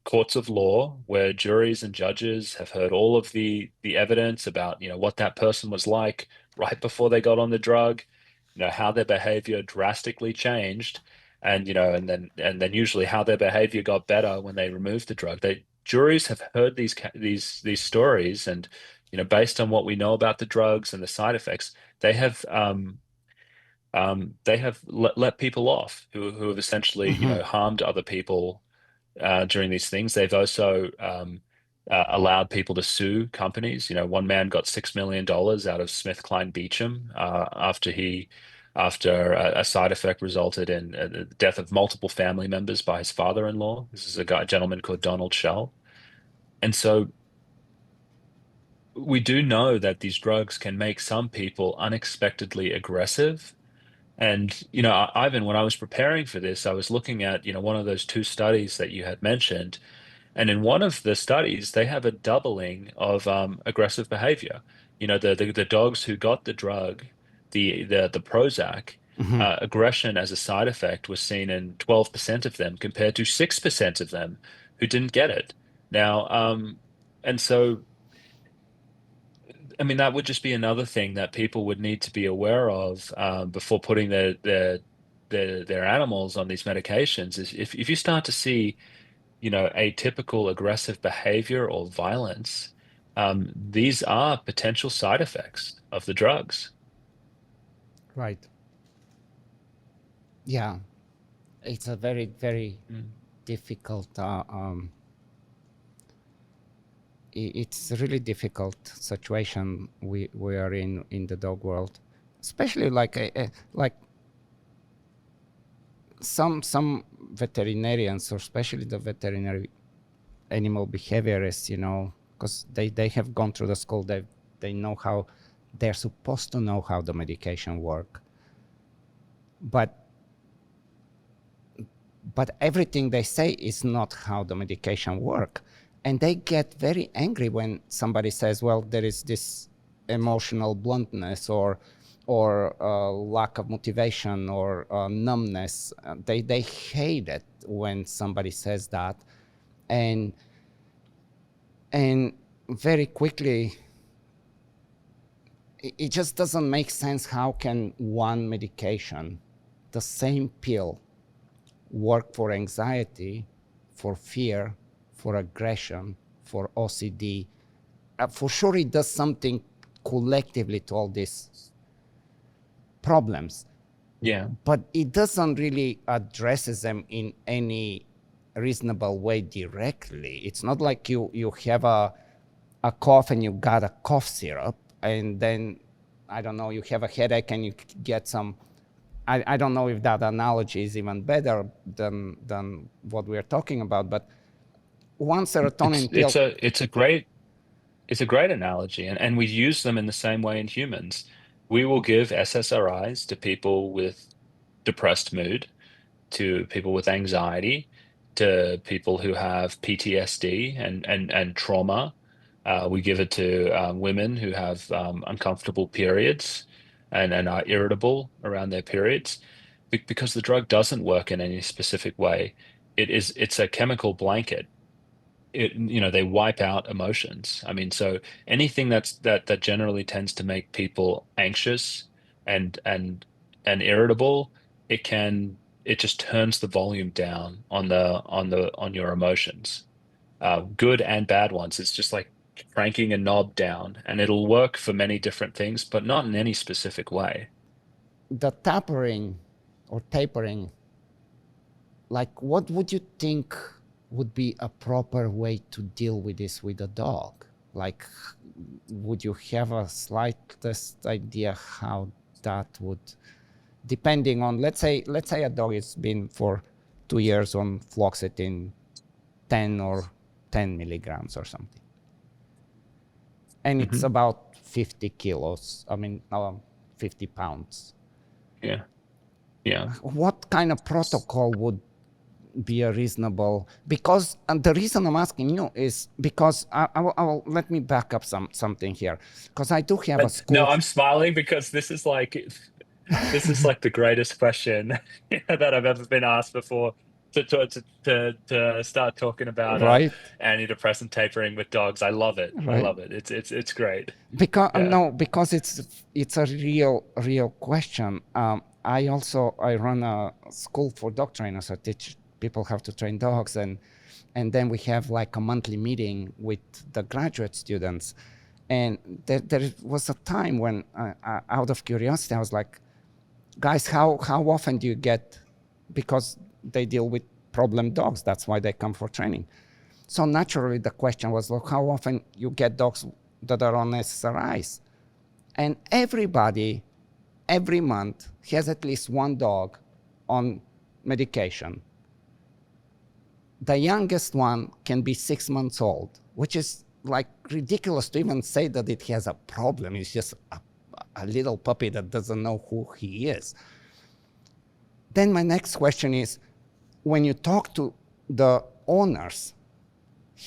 courts of law where juries and judges have heard all of the evidence about, what that person was like right before they got on the drug, how their behavior drastically changed and then usually how their behavior got better when they removed the drug. Juries have heard these stories, and based on what we know about the drugs and the side effects, they have let people off who have essentially Hmm. harmed other people during these things. They've also allowed people to sue companies. One man got $6 million out of SmithKline Beecham after a side effect resulted in the death of multiple family members by his father-in-law. This is a gentleman called Donald Shell. And so we do know that these drugs can make some people unexpectedly aggressive. And, Ivan, when I was preparing for this, I was looking at, one of those two studies that you had mentioned. And in one of the studies, they have a doubling of aggressive behavior. The dogs who got the drug, the Prozac, Hmm. aggression as a side effect was seen in 12% of them compared to 6% of them who didn't get it. Now, and so, I mean, that would just be another thing that people would need to be aware of before putting their animals on these medications. Is if you start to see atypical aggressive behavior or violence, these are potential side effects of the drugs. Right. Yeah. It's a very, very Mm. difficult. It's a really difficult situation we are in the dog world, especially like some veterinarians, or especially the veterinary animal behaviorists, because they have gone through the school. They know how they're supposed to know how the medication work, but everything they say is not how the medication work, and they get very angry when somebody says, well, there is this emotional bluntness or lack of motivation or numbness. They hate it when somebody says that, and and very quickly it just doesn't make sense. How can one medication, the same pill, work for anxiety, for fear, for aggression, for OCD? For sure, it does something collectively to all these problems, Yeah. but it doesn't really addresses them in any reasonable way directly. It's not like you have a cough and you got a cough syrup, and then I don't know, you have a headache and you get some. I don't know if that analogy is even better than what we're talking about, but one It's serotonin it's pill. a it's a great it's a great analogy, and we use them in the same way in humans. We will give SSRIs to people with depressed mood. to people with anxiety, to people who have PTSD and trauma. We give it to women who have uncomfortable periods and are irritable around their periods because the drug doesn't work in any specific way. It's a chemical blanket. They wipe out emotions. I mean, so anything that generally tends to make people anxious and and and irritable, it just turns the volume down on your emotions, good and bad ones. It's just like cranking a knob down, and it'll work for many different things, but not in any specific way. The tapering or tapering, like what would you think would be a proper way to deal with this with a dog? Like, would you have a slightest idea how that would, depending on, let's say a dog has been for 2 years on fluoxetine 10 or 10 milligrams or something, and it's Hmm. about 50 kilos, I mean 50 pounds. Yeah. Yeah. What kind of protocol would be a reasonable, because, and the reason I'm asking you is because let me back up something here, because I do have a No, school. I'm smiling because this is like the greatest question that I've ever been asked before to start talking about Right, antidepressant tapering with dogs. I love it. I right. love it. It's great. Because Yeah. no, because it's a real question. I run a school for dog trainers. I teach people how to train dogs, and then we have like a monthly meeting with the graduate students. And there was a time when, out of curiosity, I was like, guys, how often do you get, because they deal with problem dogs, that's why they come for training. So naturally the question was, look, how often you get dogs that are on SSRIs? And everybody every month has at least one dog on medication. The youngest one can be 6 months old, which is like ridiculous to even say that it has a problem. It's just a little puppy that doesn't know who he is. Then my next question is, when you talk to the owners,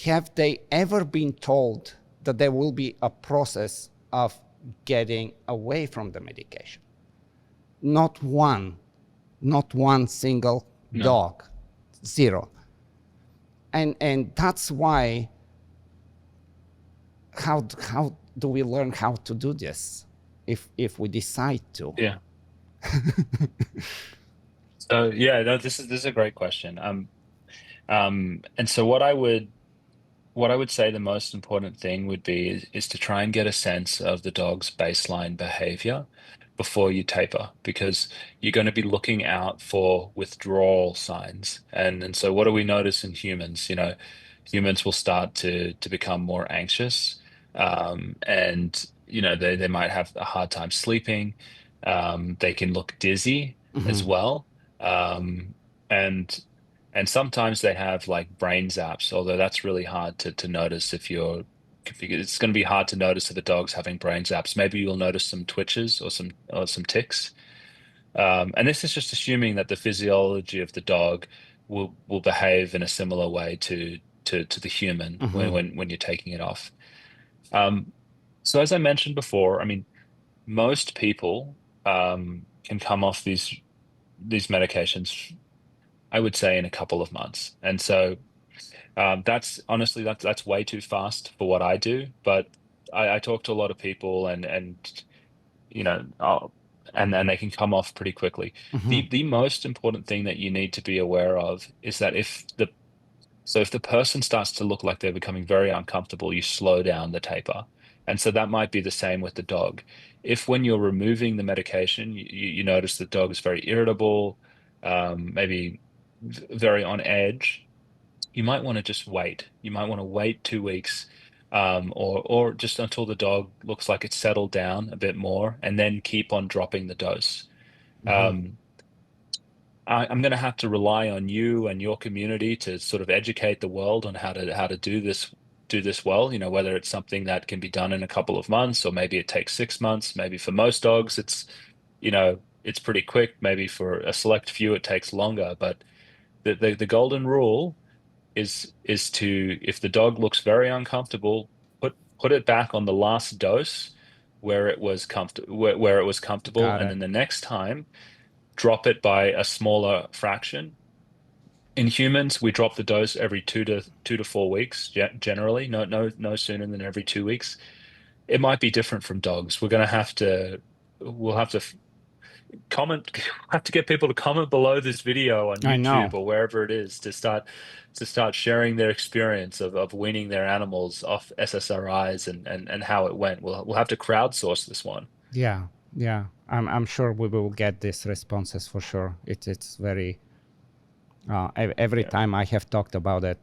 have they ever been told that there will be a process of getting away from the medication? Not one single No. dog, zero. And that's why, how do we learn how to do this if we decide to? Yeah. So yeah, no, this is a great question. And so what I would say the most important thing would be is to try and get a sense of the dog's baseline behavior before you taper, because you're going to be looking out for withdrawal signs. And so what do we notice in humans? Humans will start to become more anxious, and they might have a hard time sleeping. They can look dizzy as Mhm. well. Um, and and sometimes they have like brain zaps, although that's really hard to notice it's going to be hard to notice if a dog's having brain zaps. Maybe you'll notice some twitches or some ticks. And this is just assuming that the physiology of the dog will behave in a similar way to the human when Mhm. when when you're taking it off. Um, so as I mentioned before, I mean, most people can come off these medications, I would say, in a couple of months. And so that's honestly that's way too fast for what I do. But I talk to a lot of people, and you know, I'll, and they can come off pretty quickly. Mhm. The most important thing that you need to be aware of is that if the person starts to look like they're becoming very uncomfortable, you slow down the taper. And so that might be the same with the dog. If when you're removing the medication, you notice the dog is very irritable, maybe very on edge, you might want to just wait. You might want to wait 2 weeks, or just until the dog looks like it's settled down a bit more, and then keep on dropping the dose. Mhm. Um, I'm going to have to rely on you and your community to sort of educate the world on how to do this well. Whether it's something that can be done in a couple of months, or maybe it takes 6 months. Maybe for most dogs, it's pretty quick. Maybe for a select few, it takes longer. But the golden rule is to, if the dog looks very uncomfortable, put it back on the last dose where it was where it was comfortable, Got and it. then the next time drop it by a smaller fraction. In humans, we drop the dose every 2 to 4 weeks, generally, no sooner than every 2 weeks. It might be different from dogs. We'll have to comment, have to get people to comment below this video on I know. YouTube or wherever it is, to start sharing their experience of weaning their animals off SSRIs, and how it went. We'll have to crowdsource this one. Yeah, yeah. I'm sure we will get these responses for sure. It's very every Yeah. time I have talked about it,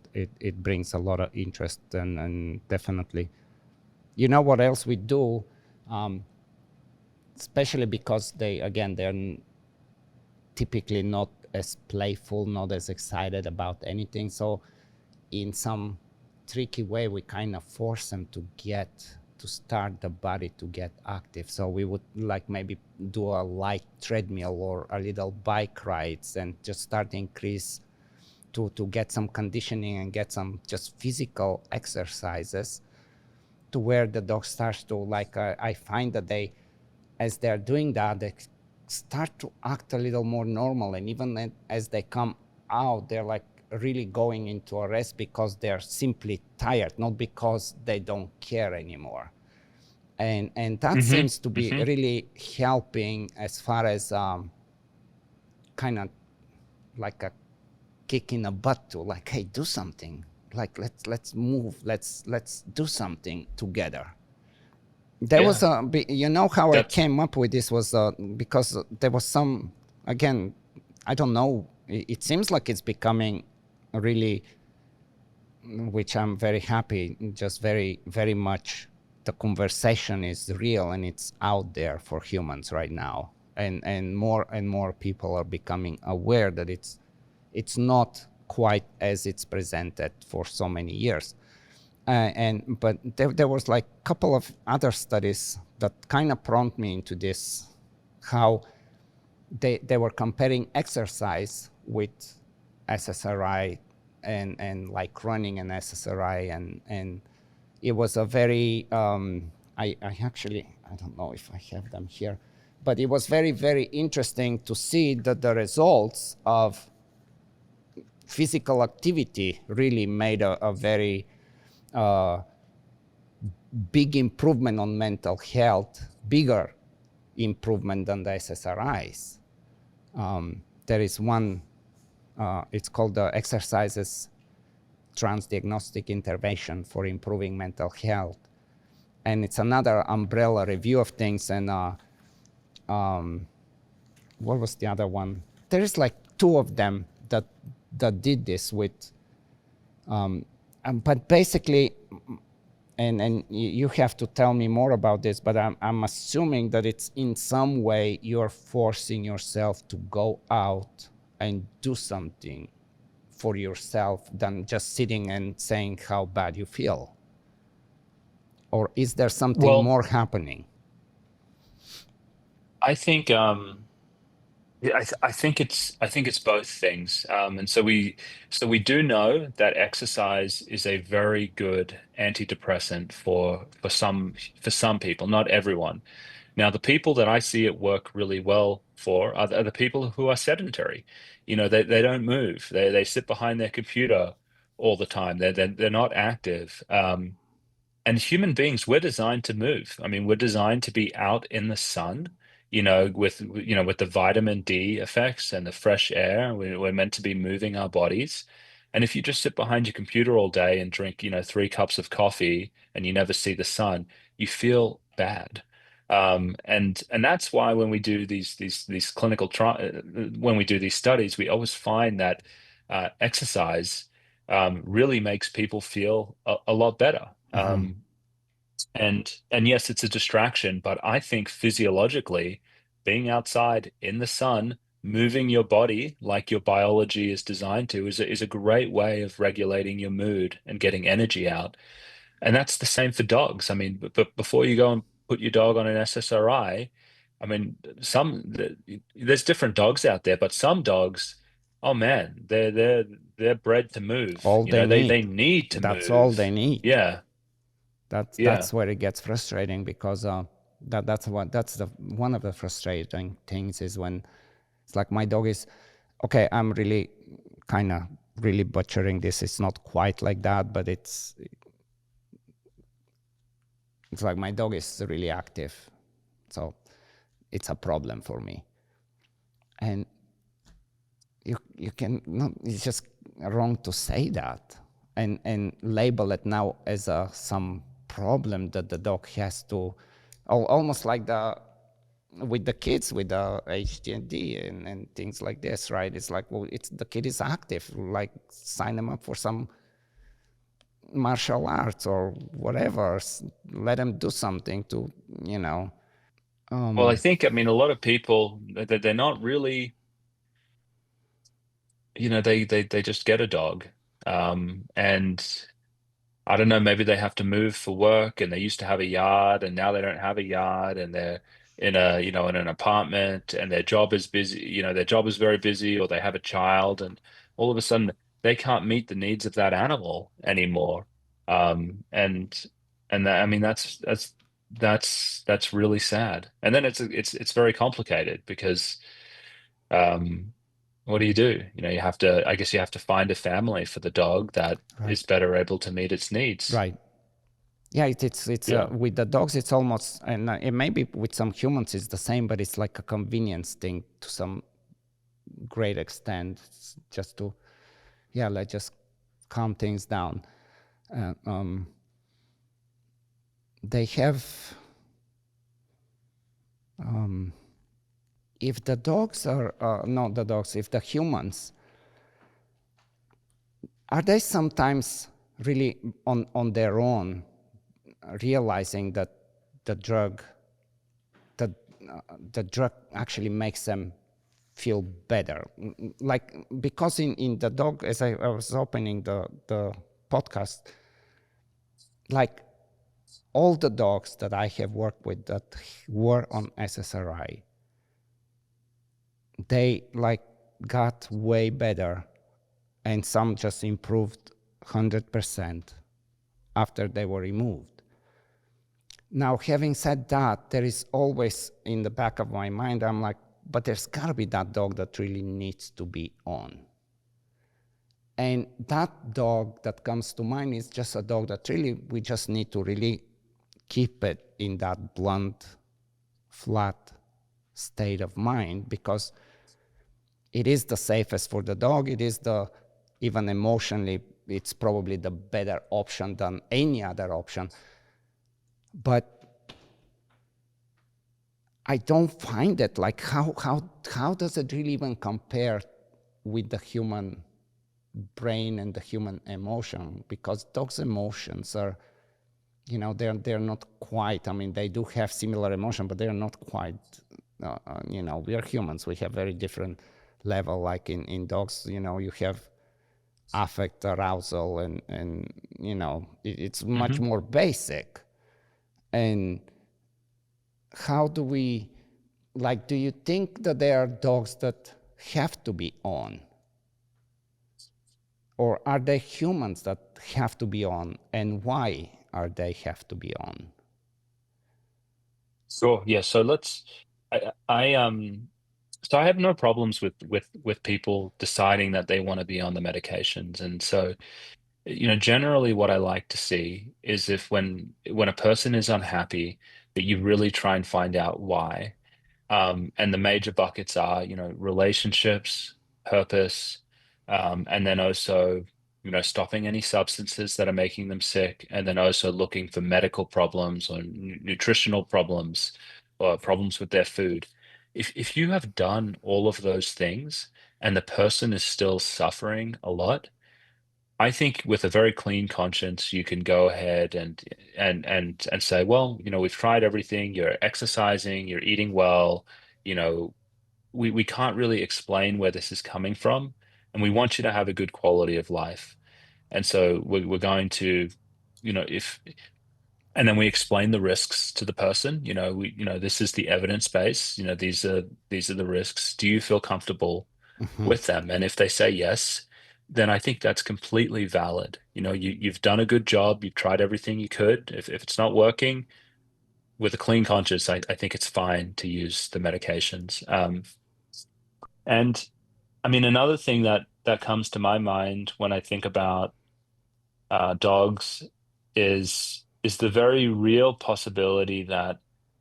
it brings a lot of interest, and definitely. You know what else we do, um, especially because they're typically not as playful, not as excited about anything. So in some tricky way, we kind of force them to start the body to get active. So we would like maybe do a light treadmill or a little bike rides and just start to increase to get some conditioning and get some just physical exercises to where the dog starts to like, I find that as they're doing that, they start to act a little more normal. And even as they come out, they're like really going into a rest because they're simply tired, not because they don't care anymore. And that Hmm. seems to be Hmm. really helping as far as kind of like a kick in the butt to like, hey, do something. Like let's move. Let's do something together. There was Yeah. you know how I That's came up with this was because there was some, again, I don't know. It seems like it's becoming really, which I'm very happy. Just very very much, the conversation is real and it's out there for humans right now, and more people are becoming aware that it's not quite as it's presented for so many years. And but there was like a couple of other studies that kind of prompt me into this, how they were comparing exercise with SSRI, and like running an SSRI, and it was a very I actually, I don't know if I have them here, but it was very very interesting to see that the results of physical activity really made a very uh, big improvement on mental health, bigger improvement than the SSRIs. There is one, it's called the Exercises Transdiagnostic Intervention for Improving Mental Health. And it's another umbrella review of things. And what was the other one? There is like two of them that did this with, but basically, and you have to tell me more about this, but I'm assuming that it's in some way you're forcing yourself to go out and do something for yourself than just sitting and saying how bad you feel. Or is there something well, more happening? I think yeah, I think it's both things. And so we do know that exercise is a very good antidepressant for some people, not everyone. Now, the people that I see it work really well for are the people who are sedentary. They don't move. They sit behind their computer all the time. They're not active. And human beings, we're designed to move. I mean, we're designed to be out in the sun, with the vitamin D effects and the fresh air. We're meant to be moving our bodies. And if you just sit behind your computer all day and drink, 3 cups of coffee and you never see the sun, you feel bad. And that's why when we do these clinical when we do these studies, we always find that exercise really makes people feel a lot better. Uh-huh. And yes, it's a distraction, but I think physiologically, being outside in the sun, moving your body like your biology is designed to, is a great way of regulating your mood and getting energy out. And that's the same for dogs. I mean, but before you go and put your dog on an SSRI, I mean, there's different dogs out there, but some dogs, oh man, they're bred to move. All You know, they they need. need to That's all they move. need. Yeah, yeah. That's where it gets frustrating because that's the one of the frustrating things is when it's like my dog is okay. I'm really kind of really butchering this. It's not quite like that, but it's like my dog is really active, so it's a problem for me. And you can not, it's just wrong to say that and label it now as some problem that the dog has to, almost like the with the kids with the HDD and things like this, right? It's like, well, it's the kid is active, like sign them up for some martial arts or whatever, let them do something to, you know. Well, I think, I mean, a lot of people, they're not really, they just get a dog. And I don't know, maybe they have to move for work and they used to have a yard and now they don't have a yard and they're in an apartment and their job is busy, their job is very busy, or they have a child and all of a sudden they can't meet the needs of that animal anymore. And that, I mean, that's really sad. And then it's very complicated because um what do you do? You have to, I guess you have to find a family for the dog that is Right. better able to meet its needs. Right. Yeah, it's Yeah. with the dogs, it's almost, and it maybe with some humans it's the same, but it's like a convenience thing to some great extent. It's just to, yeah, let's just calm things down. Uh, um, they have, if the dogs are, not the dogs, if the humans, are they sometimes really on their own realizing that the drug the the drug actually makes them feel better, like because in the dog, as I was opening the podcast, like all the dogs that I have worked with that were on SSRI, they like got way better, and some just improved 100% after they were removed. Now, having said that, there is always in the back of my mind, I'm like, but there's got to be that dog that really needs to be on. And that dog that comes to mind is just a dog that really, we just need to really keep it in that blunt, flat state of mind, because it is the safest for the dog. It is even emotionally, it's probably the better option than any other option. But I don't find it, like how does it really even compare with the human brain and the human emotion? Because dogs' emotions are, they're not quite, I mean, they do have similar emotion, but they're not quite, we are humans. We have very different level. Like in dogs, you have affect, arousal, and it's much more basic. And how do we, like, do you think that there are dogs that have to be on? Or are they humans that have to be on? And why are they have to be on? Sure. Yeah. So so I have no problems with people deciding that they want to be on the medications. And so, generally what I like to see is if when a person is unhappy, that you really try and find out why. And the major buckets are, relationships, purpose, and then also, stopping any substances that are making them sick, and then also looking for medical problems or nutritional problems or problems with their food. If you have done all of those things and the person is still suffering a lot, I think with a very clean conscience, you can go ahead and say, well, we've tried everything. You're exercising, you're eating well. You know, we can't really explain where this is coming from, and we want you to have a good quality of life. And so we're going to, if And then we explain the risks to the person. This is the evidence base. These are the risks. Do you feel comfortable Hmm. with them? And if they say yes, then I think that's completely valid. You've done a good job. You've tried everything you could. If it's not working, with a clean conscience, I think it's fine to use the medications. And I mean, another thing that comes to my mind when I think about dogs is the very real possibility that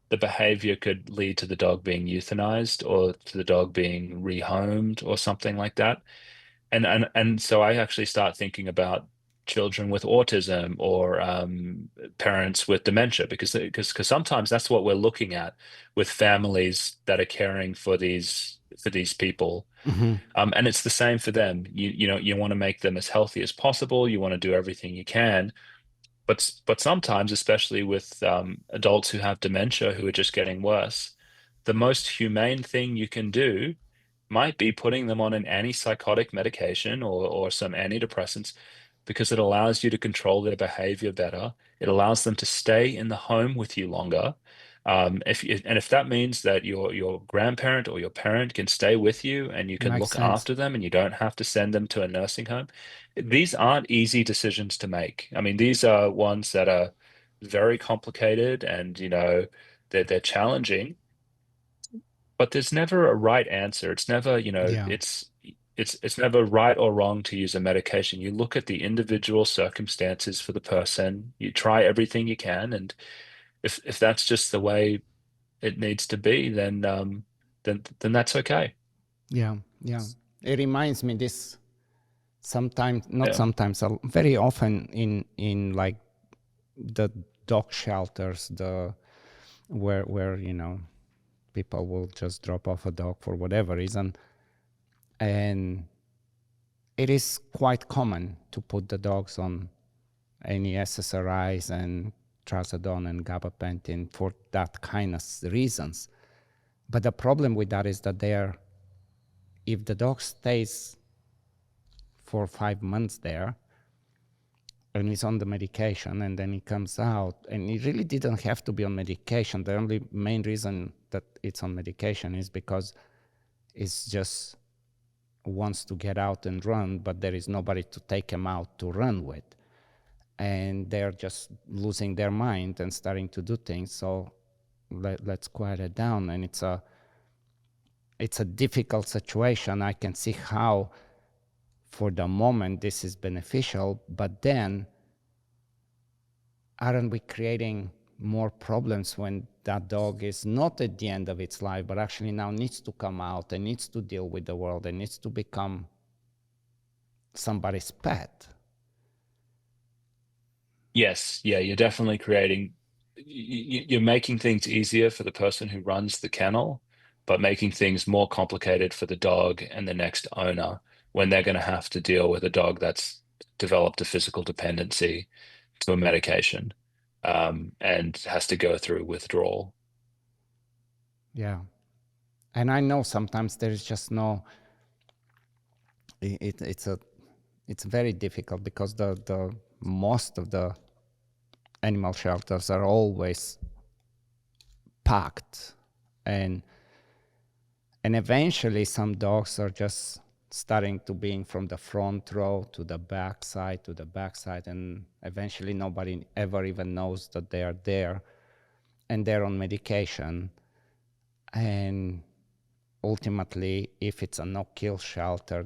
the behavior could lead to the dog being euthanized or to the dog being rehomed or something like that. And so I actually start thinking about children with autism or parents with dementia because sometimes that's what we're looking at with families that are caring for these people. Hmm. And it's the same for them. You want to make them as healthy as possible. You want to do everything you can. But sometimes, especially with adults who have dementia who are just getting worse, the most humane thing you can do might be putting them on an antipsychotic medication or some antidepressants because it allows you to control their behavior better. It allows them to stay in the home with you longer. If that means that your grandparent or your parent can stay with you and you can Makes look sense. after them and you don't have to send them to a nursing home, these aren't easy decisions to make. I mean, these are ones that are very complicated and they're challenging, but there's never a right answer. It's never, Yeah. it's never right or wrong to use a medication. You look at the individual circumstances for the person, you try everything you can, and if that's just the way it needs to be, then that's okay. Yeah. Yeah. It reminds me this sometimes, not Yeah. sometimes, very often in like the dog shelters, the where people will just drop off a dog for whatever reason, and it is quite common to put the dogs on any SSRIs and trazodone and gabapentin for that kind of reasons. But the problem with that is that if the dog stays for 5 months there and is on the medication and then he comes out and he really didn't have to be on medication. The only main reason that it's on medication is because it's just wants to get out and run, but there is nobody to take him out to run with. And they're just losing their mind and starting to do things. So let's quiet it down. And it's a difficult situation. I can see how for the moment this is beneficial, but then aren't we creating more problems when that dog is not at the end of its life, but actually now needs to come out and needs to deal with the world and needs to become somebody's pet? Yes, yeah, you're definitely you're making things easier for the person who runs the kennel, but making things more complicated for the dog and the next owner when they're going to have to deal with a dog that's developed a physical dependency to a medication, and has to go through withdrawal. Yeah. And I know sometimes there's just no, it, it's very difficult because the most of the animal shelters are always packed, and eventually some dogs are just starting to being from the front row to the back side to the back side, and eventually nobody ever even knows that they are there and they're on medication. And ultimately, if it's a no-kill shelter,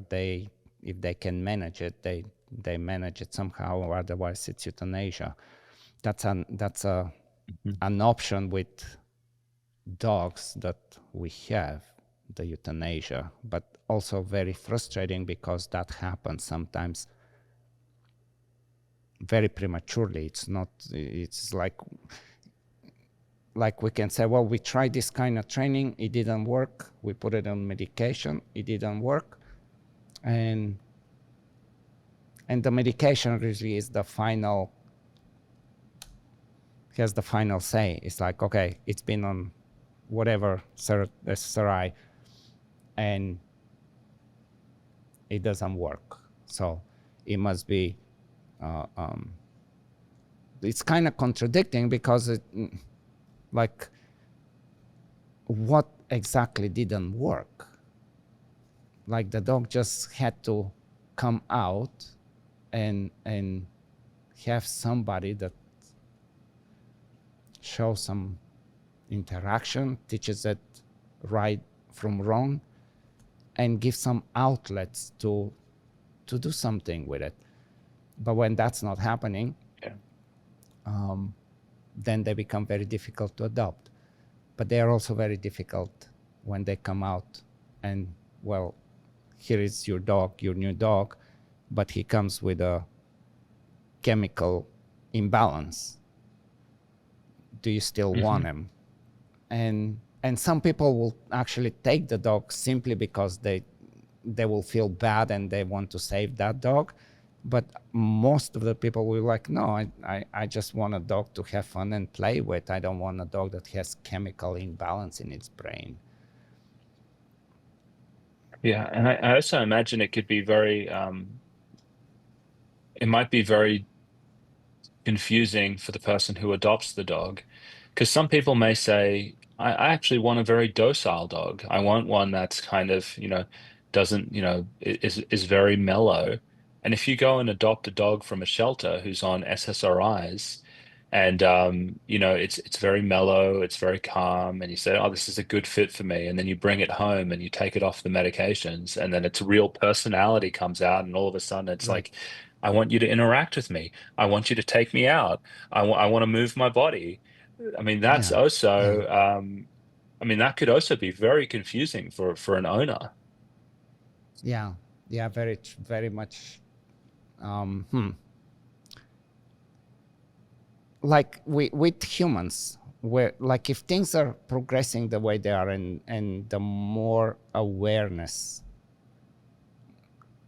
if they can manage it, they manage it somehow, or otherwise it's euthanasia. That's Mhm. an option with dogs that we have, the euthanasia, but also very frustrating because that happens sometimes very prematurely. It's like we can say, well, we tried this kind of training, it didn't work. We put it on medication, it didn't work. And the medication really is the final, has the final say. It's like, okay, it's been on whatever SSRI and it doesn't work. So it must be, it's kind of contradicting because like, what exactly didn't work? Like the dog just had to come out and have somebody that shows some interaction, teaches it right from wrong, and give some outlets to do something with it. But when that's not happening, then they become very difficult to adopt. But they are also very difficult when they come out and, well, here is your dog, your new dog, but he comes with a chemical imbalance. Do you still want him? And some people will actually take the dog simply because they will feel bad and they want to save that dog. But most of the people will like, no, I just want a dog to have fun and play with. I don't want a dog that has chemical imbalance in its brain. Yeah, and I also imagine it could be very, it might be very confusing for the person who adopts the dog, because some people may say, I actually want a very docile dog. I want one that's kind of, doesn't, is very mellow. And if you go and adopt a dog from a shelter who's on SSRIs, and it's very mellow, it's very calm, and you say, oh, this is a good fit for me, and then you bring it home and you take it off the medications, and then its real personality comes out, and all of a sudden it's Right. like, I want you to interact with me. I want you to take me out. I want to move my body. I mean, that's Yeah. Yeah. also, that could also be very confusing for an owner. Yeah. Yeah. Very much. Like with humans, where like if things are progressing the way they are, and the more awareness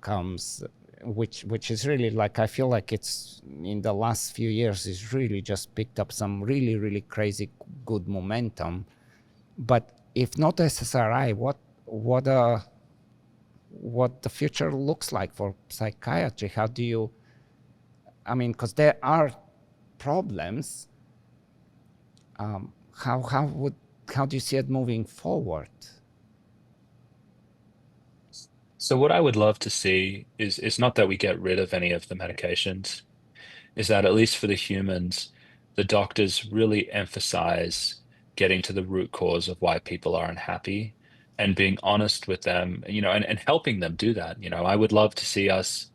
comes, which is really, like, I feel like it's in the last few years is really just picked up some really, really crazy good momentum. But if not SSRI, what the future looks like for psychiatry? How do you, I mean, because there are problems, how do you see it moving forward? So what I would love to see is not that we get rid of any of the medications, is that at least for the humans, the doctors really emphasize getting to the root cause of why people are unhappy and being honest with them, and helping them do that. I would love to see us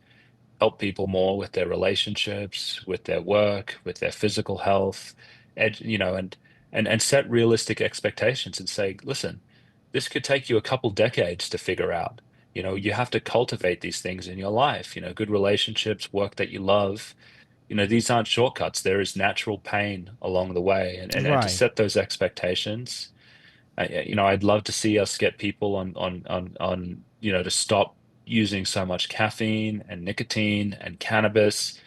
help people more with their relationships, with their work, with their physical health, and set realistic expectations and say, listen, this could take you a couple decades to figure out. You have to cultivate these things in your life, good relationships, work that you love. These aren't shortcuts. There is natural pain along the way, and to Right. set those expectations. I'd love to see us get people to stop using so much caffeine and nicotine and cannabis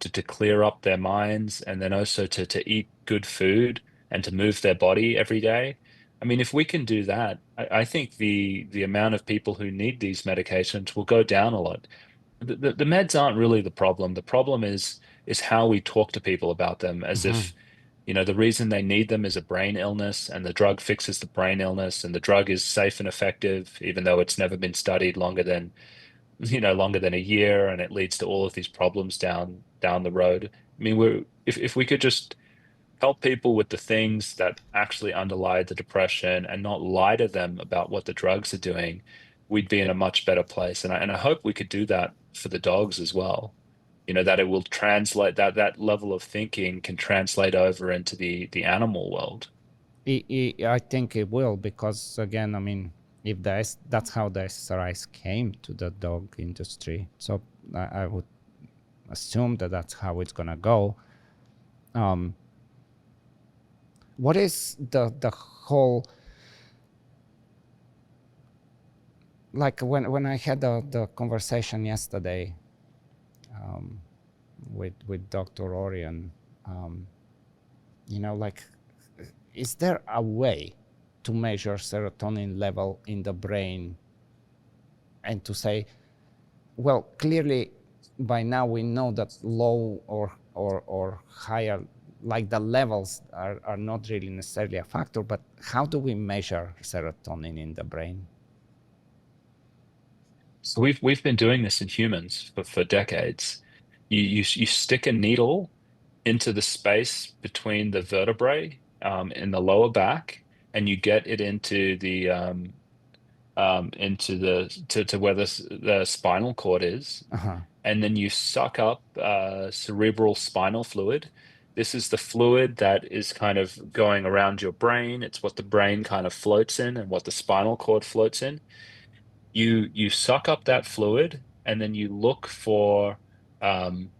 to clear up their minds, and then also to eat good food and to move their body every day. I mean, if we can do that, I think the amount of people who need these medications will go down a lot. The meds aren't really the problem. The problem is how we talk to people about them, as if the reason they need them is a brain illness, and the drug fixes the brain illness, and the drug is safe and effective, even though it's never been studied longer than a year, and it leads to all of these problems down the road. I mean, if we could just help people with the things that actually underlie the depression and not lie to them about what the drugs are doing, we'd be in a much better place. And I hope we could do that for the dogs as well. That it will translate, that level of thinking can translate over into the animal world. I think it will, because again, I mean, if that's how the SSRIs came to the dog industry, so I would assume that that's how it's gonna go. What is the whole, like when I had the conversation yesterday with Dr. Orion, like, is there a way to measure serotonin level in the brain and to say, well, clearly by now we know that low or higher, like the levels are not really necessarily a factor, but how do we measure serotonin in the brain? So we've been doing this in humans for decades. You stick a needle into the space between the vertebrae in the lower back, and you get it into to where the spinal cord is, Uh-huh. and then you suck up cerebral spinal fluid. This is the fluid that is kind of going around your brain. It's what the brain kind of floats in and what the spinal cord floats in. You suck up that fluid, and then you look for um,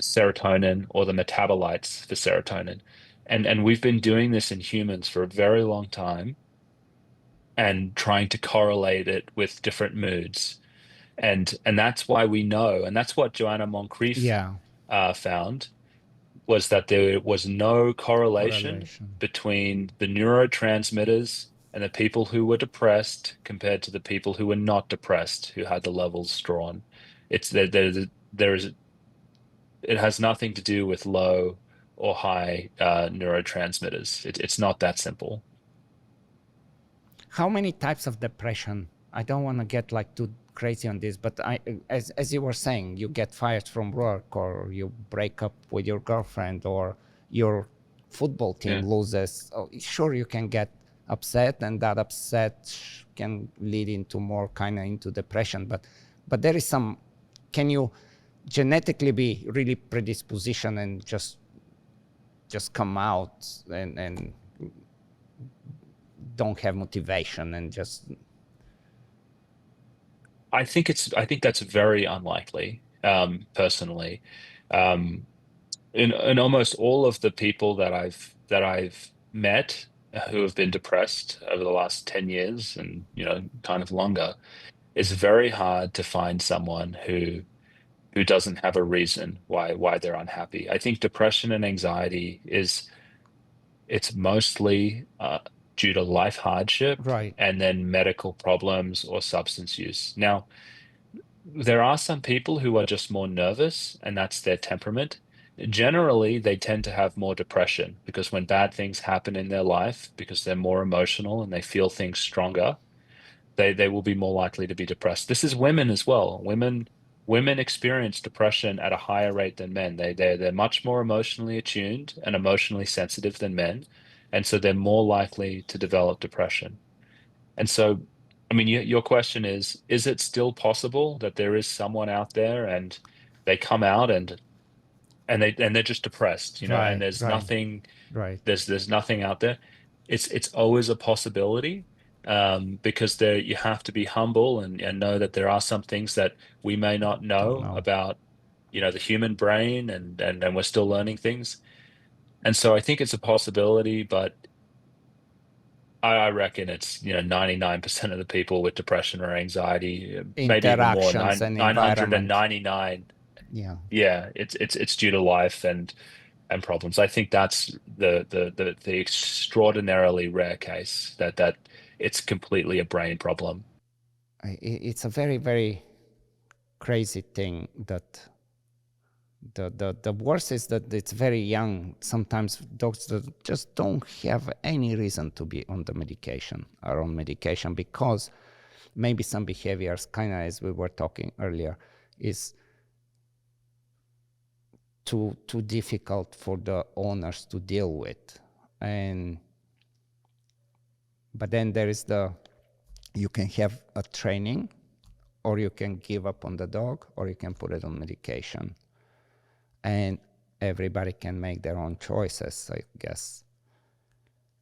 serotonin or the metabolites for serotonin. And we've been doing this in humans for a very long time and trying to correlate it with different moods. And that's why we know, and that's what Joanna Moncrief Yeah, found, was that there was no correlation correlation. between the neurotransmitters and the people who were depressed compared to the people who were not depressed, who had the levels drawn. It's there is it has nothing to do with low or high neurotransmitters. It's not that simple. How many types of depression? I don't want to get like too crazy on this, but as you were saying, you get fired from work, or you break up with your girlfriend, or your football team Yeah. loses. Oh, sure, you can get upset, and that upset can lead into more kind of into depression. But there is some. Can you genetically be really predisposition and just come out and don't have motivation and just I think that's very unlikely, personally. Um, in almost all of the people that I've met who have been depressed over the last 10 years and kind of longer, it's very hard to find someone who doesn't have a reason why they're unhappy. I think depression and anxiety it's mostly due to life hardship right. and then medical problems or substance use. Now, there are some people who are just more nervous, and that's their temperament. Generally, they tend to have more depression because when bad things happen in their life, because they're more emotional and they feel things stronger, they will be more likely to be depressed. This is women as well. Women experience depression at a higher rate than men. They're much more emotionally attuned and emotionally sensitive than men, and so they're more likely to develop depression. And so, I mean, your question is it still possible that there is someone out there and they come out and they're just depressed, and Right, right, right, there's nothing out there. It's always a possibility, because there you have to be humble and know that there are some things that we may not don't know know. about, the human brain, and we're still learning things. And so I think it's a possibility, but I reckon it's 99% of the people with depression or anxiety, maybe even more, Interactions and environment. 999. Yeah, Yeah, it's due to life and problems. I think that's the extraordinarily rare case that it's completely a brain problem. it's a very, very crazy thing that the worst is that it's very young. Sometimes dogs that just don't have any reason to be on the medication, are on medication because maybe some behaviors, kind of as we were talking earlier, is too difficult for the owners to deal with. And but then there is you can have a training, or you can give up on the dog, or you can put it on medication, and everybody can make their own choices, I guess.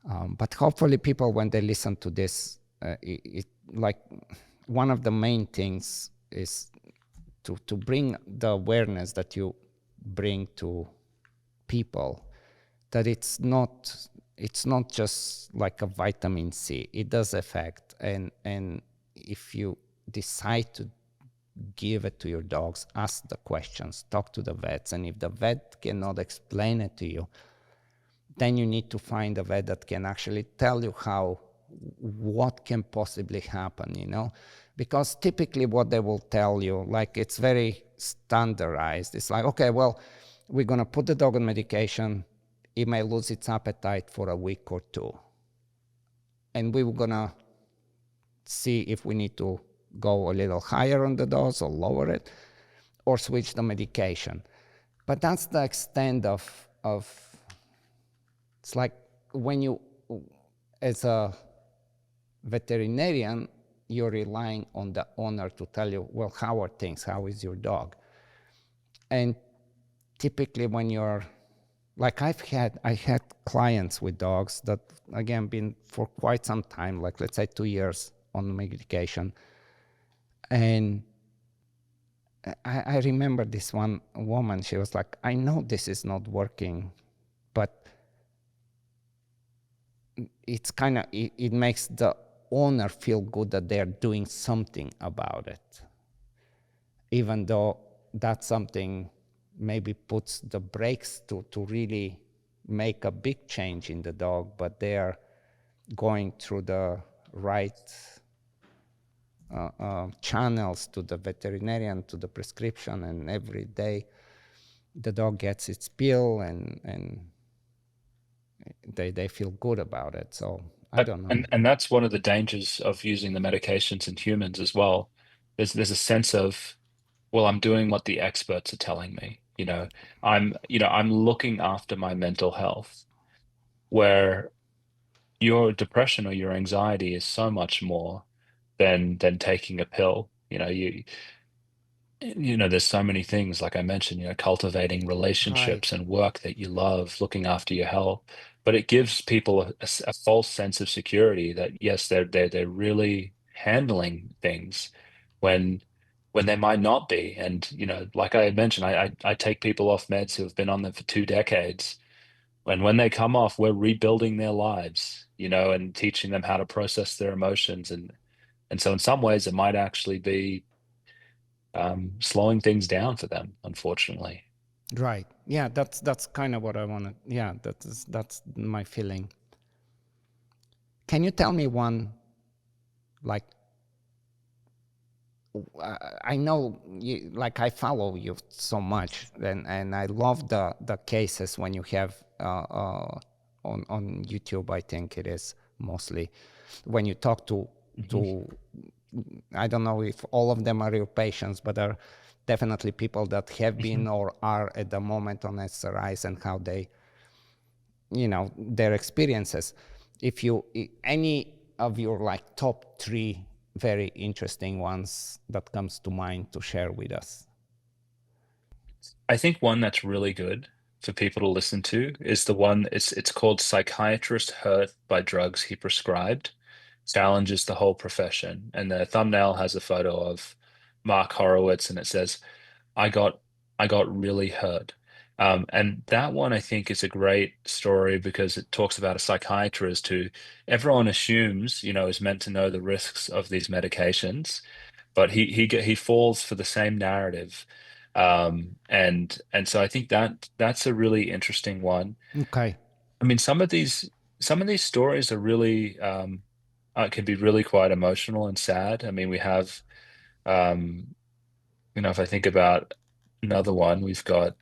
But hopefully people, when they listen to this, like one of the main things is to bring the awareness that you bring to people, that it's not just like a vitamin C. It does affect, and if you decide to give it to your dogs, ask the questions, talk to the vets, and if the vet cannot explain it to you, then you need to find a vet that can actually tell you what can possibly happen, because typically what they will tell you, like, it's very standardized. It's like, okay, well, we're going to put the dog on medication. It may lose its appetite for a week or two. And we were going to see if we need to go a little higher on the dose or lower it or switch the medication. But that's the extent of it's like when you, as a veterinarian, you're relying on the owner to tell you, well, how are things? How is your dog? And typically when you're, like I had clients with dogs that, again, been for quite some time, like let's say 2 years on medication. And I remember this one woman, she was like, I know this is not working, but it's kind of, it makes the owner feel good that they're doing something about it. Even though that's something maybe puts the brakes to really make a big change in the dog, but they're going through the right channels to the veterinarian, to the prescription, and every day the dog gets its pill and they feel good about it. So I don't know. And that's one of the dangers of using the medications in humans as well. There's a sense of, well, I'm doing what the experts are telling me. I'm looking after my mental health, where your depression or your anxiety is so much more than taking a pill. There's so many things, like I mentioned, cultivating Right. relationships and work that you love, looking after your health. But it gives people a false sense of security that yes, they're really handling things when they might not be. And like I had mentioned, I take people off meds who have been on them for 2 decades. And when they come off, we're rebuilding their lives, and teaching them how to process their emotions. And so in some ways, it might actually be slowing things down for them, unfortunately. Right. Yeah, that's kind of what I wanted. Yeah, that's my feeling. Can you tell me one, like, I know you, like I follow you so much, and I love the cases when you have on YouTube. I think it is mostly when you talk to I don't know if all of them are your patients, but are definitely people that have been or are at the moment on SSRIs and how they, their experiences. If you, any of your like top 3 very interesting ones that comes to mind to share with us. I think one that's really good for people to listen to is the one, it's called Psychiatrist Hurt by Drugs He Prescribed, Challenges the Whole Profession. And the thumbnail has a photo of Mark Horowitz, and it says, I got I got really hurt. And that one I think is a great story because it talks about a psychiatrist who everyone assumes, is meant to know the risks of these medications, but he falls for the same narrative. And so I think that's a really interesting one. Okay. I mean, some of these stories are really can be really quite emotional and sad. I mean, we have um, if I think about another one, we've got.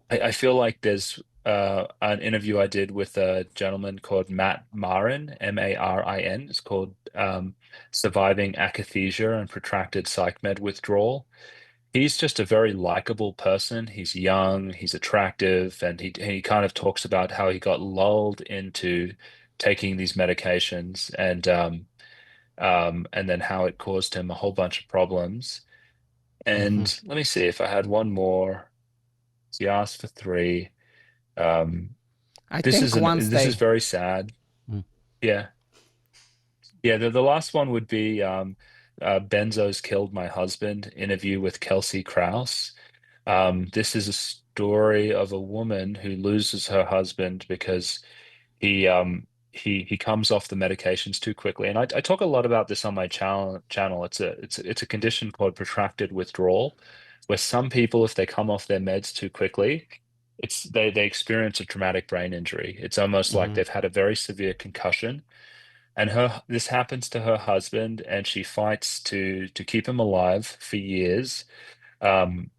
I feel like there's an interview I did with a gentleman called Matt Marin, Marin. It's called Surviving Akathisia and Protracted Psych Med Withdrawal. He's just a very likable person. He's young, he's attractive, and he kind of talks about how he got lulled into taking these medications and then how it caused him a whole bunch of problems. Hmm. And let me see if I had one more. He asked for 3. Um, I this think is an once this is they. very sad. Mm. Yeah. Yeah, the last one would be Benzo's Killed My Husband, interview with Kelsey Krause. This is a story of a woman who loses her husband because he comes off the medications too quickly. And I talk a lot about this on my channel. It's a condition called protracted withdrawal, where some people, if they come off their meds too quickly, they experience a traumatic brain injury. It's almost like Hmm. they've had a very severe concussion. And this happens to her husband, and she fights to keep him alive for years. Um,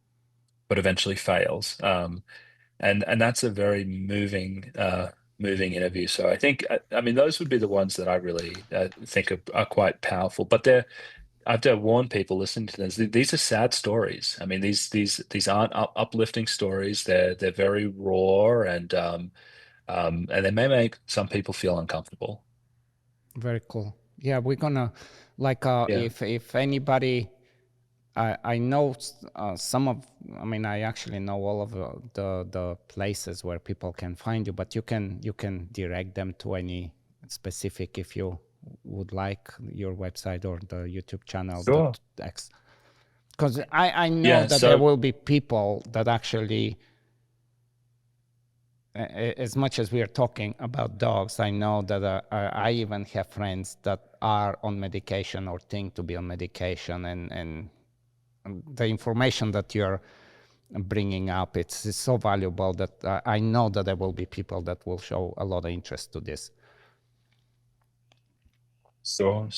but eventually fails. And that's a very moving interview. So I think, I mean, those would be the ones that I really think are quite powerful. But I have to warn people listening to this. These are sad stories. I mean, these aren't uplifting stories. They're very raw, and they may make some people feel uncomfortable. Very cool. Yeah, we're gonna like Yeah. if anybody, I know some of, I mean, I actually know all of the places where people can find you, but you can direct them to any specific, if you would like, your website or the YouTube channel Sure. that X. Because I know Yeah. that there So will be people that actually, as much as we are talking about dogs, I know that I even have friends that are on medication or think to be on medication, and the information that you're bringing up, it's so valuable that I know that there will be people that will show a lot of interest to this. So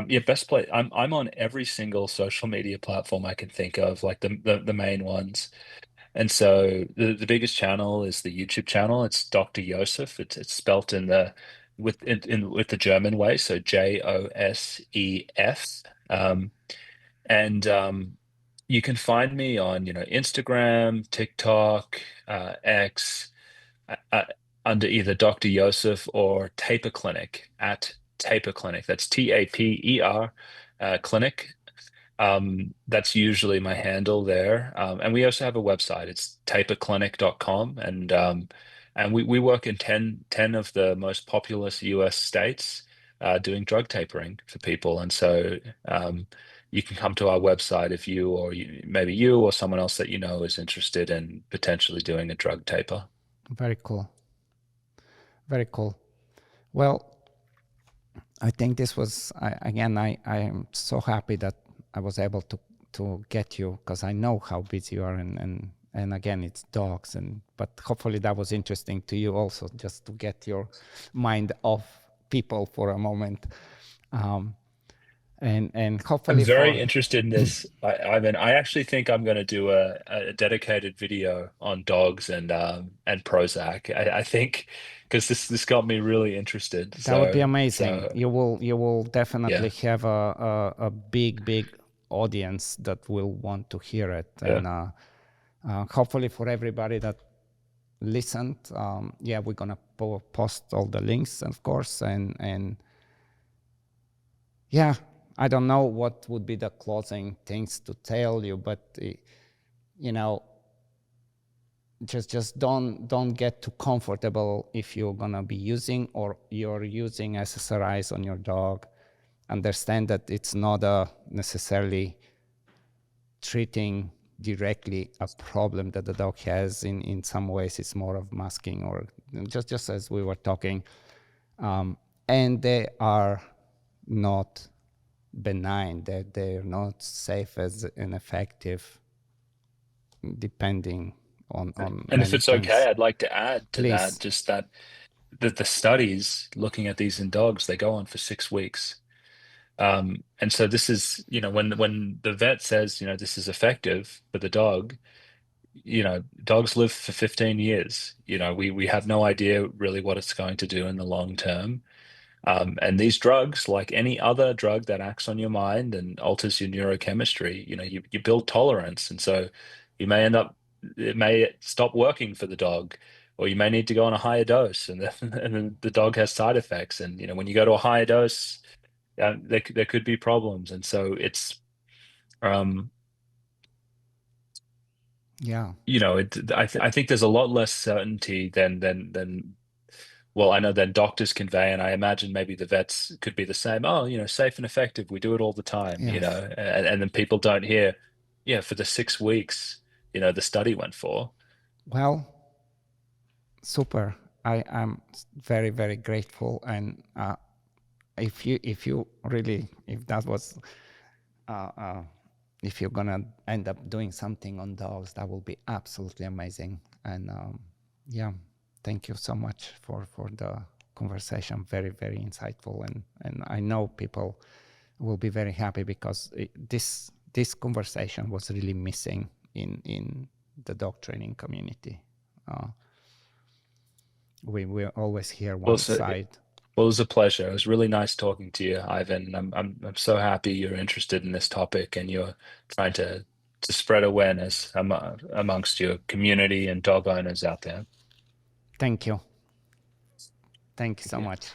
yeah, best play. I'm on every single social media platform I can think of, like the main ones. And so the biggest channel is the YouTube channel. It's Dr. Josef. It's spelt in the with the German way, so Josef. And you can find me on, Instagram, TikTok, X, uh, uh, under either Dr. Josef or Taper Clinic, at Taper Clinic. That's Taper Clinic. That's usually my handle there. And we also have a website. It's taperclinic.com. And we work in 10 of the most populous US states, doing drug tapering for people. And so you can come to our website if maybe you or someone else that you know is interested in potentially doing a drug taper. Very cool. Very cool. Well, I think this was, again, I am so happy that I was able to get you, because I know how busy you are, and again, it's dogs, but hopefully that was interesting to you also, just to get your mind off people for a moment. And I'm hopefully very for, interested in this. I mean, I actually think I'm going to do a dedicated video on dogs and Prozac. I think because this got me really interested. that would be So amazing. so You will definitely yeah, have a big audience that will want to hear it, yeah. and hopefully for everybody that listened, yeah, we're gonna post all the links, of course, and yeah, I don't know what would be the closing things to tell you, but you know, just don't get too comfortable if you're gonna be using, or you're using SSRIs on your dog. Understand that it's not necessarily treating directly a problem that the dog has. In some ways, it's more of masking, or just as we were talking, and they are not benign. They're not safe as and effective, depending on And if many it's okay, things. I'd like to add to that Please. just that the studies looking at these in dogs, they go on for 6 weeks. And so this is, when the vet says, this is effective for the dog, dogs live for 15 years. We have no idea really what it's going to do in the long term. And these drugs, like any other drug that acts on your mind and alters your neurochemistry, you build tolerance. And so it may stop working for the dog, or you may need to go on a higher dose, and then, and then the dog has side effects. And, when you go to a higher dose, there could be problems. And so um, Yeah. I think there's a lot less certainty than well, I know than doctors convey, and I imagine maybe the vets could be the same. Oh, safe and effective. We do it all the time, Yes. and then people don't hear, yeah, for the 6 weeks, the study went for. Well, super. I am very grateful, and if you really, if that was uh, uh, if you're gonna end up doing something on dogs, that will be absolutely amazing. And yeah, thank you so much for the conversation. Very insightful, and I know people will be very happy, because this conversation was really missing in the dog training community. We always hear one side. Well, it was a pleasure. It was really nice talking to you, Ivan. I'm so happy you're interested in this topic and you're trying to spread awareness amongst your community and dog owners out there. Thank you. Thank you so much.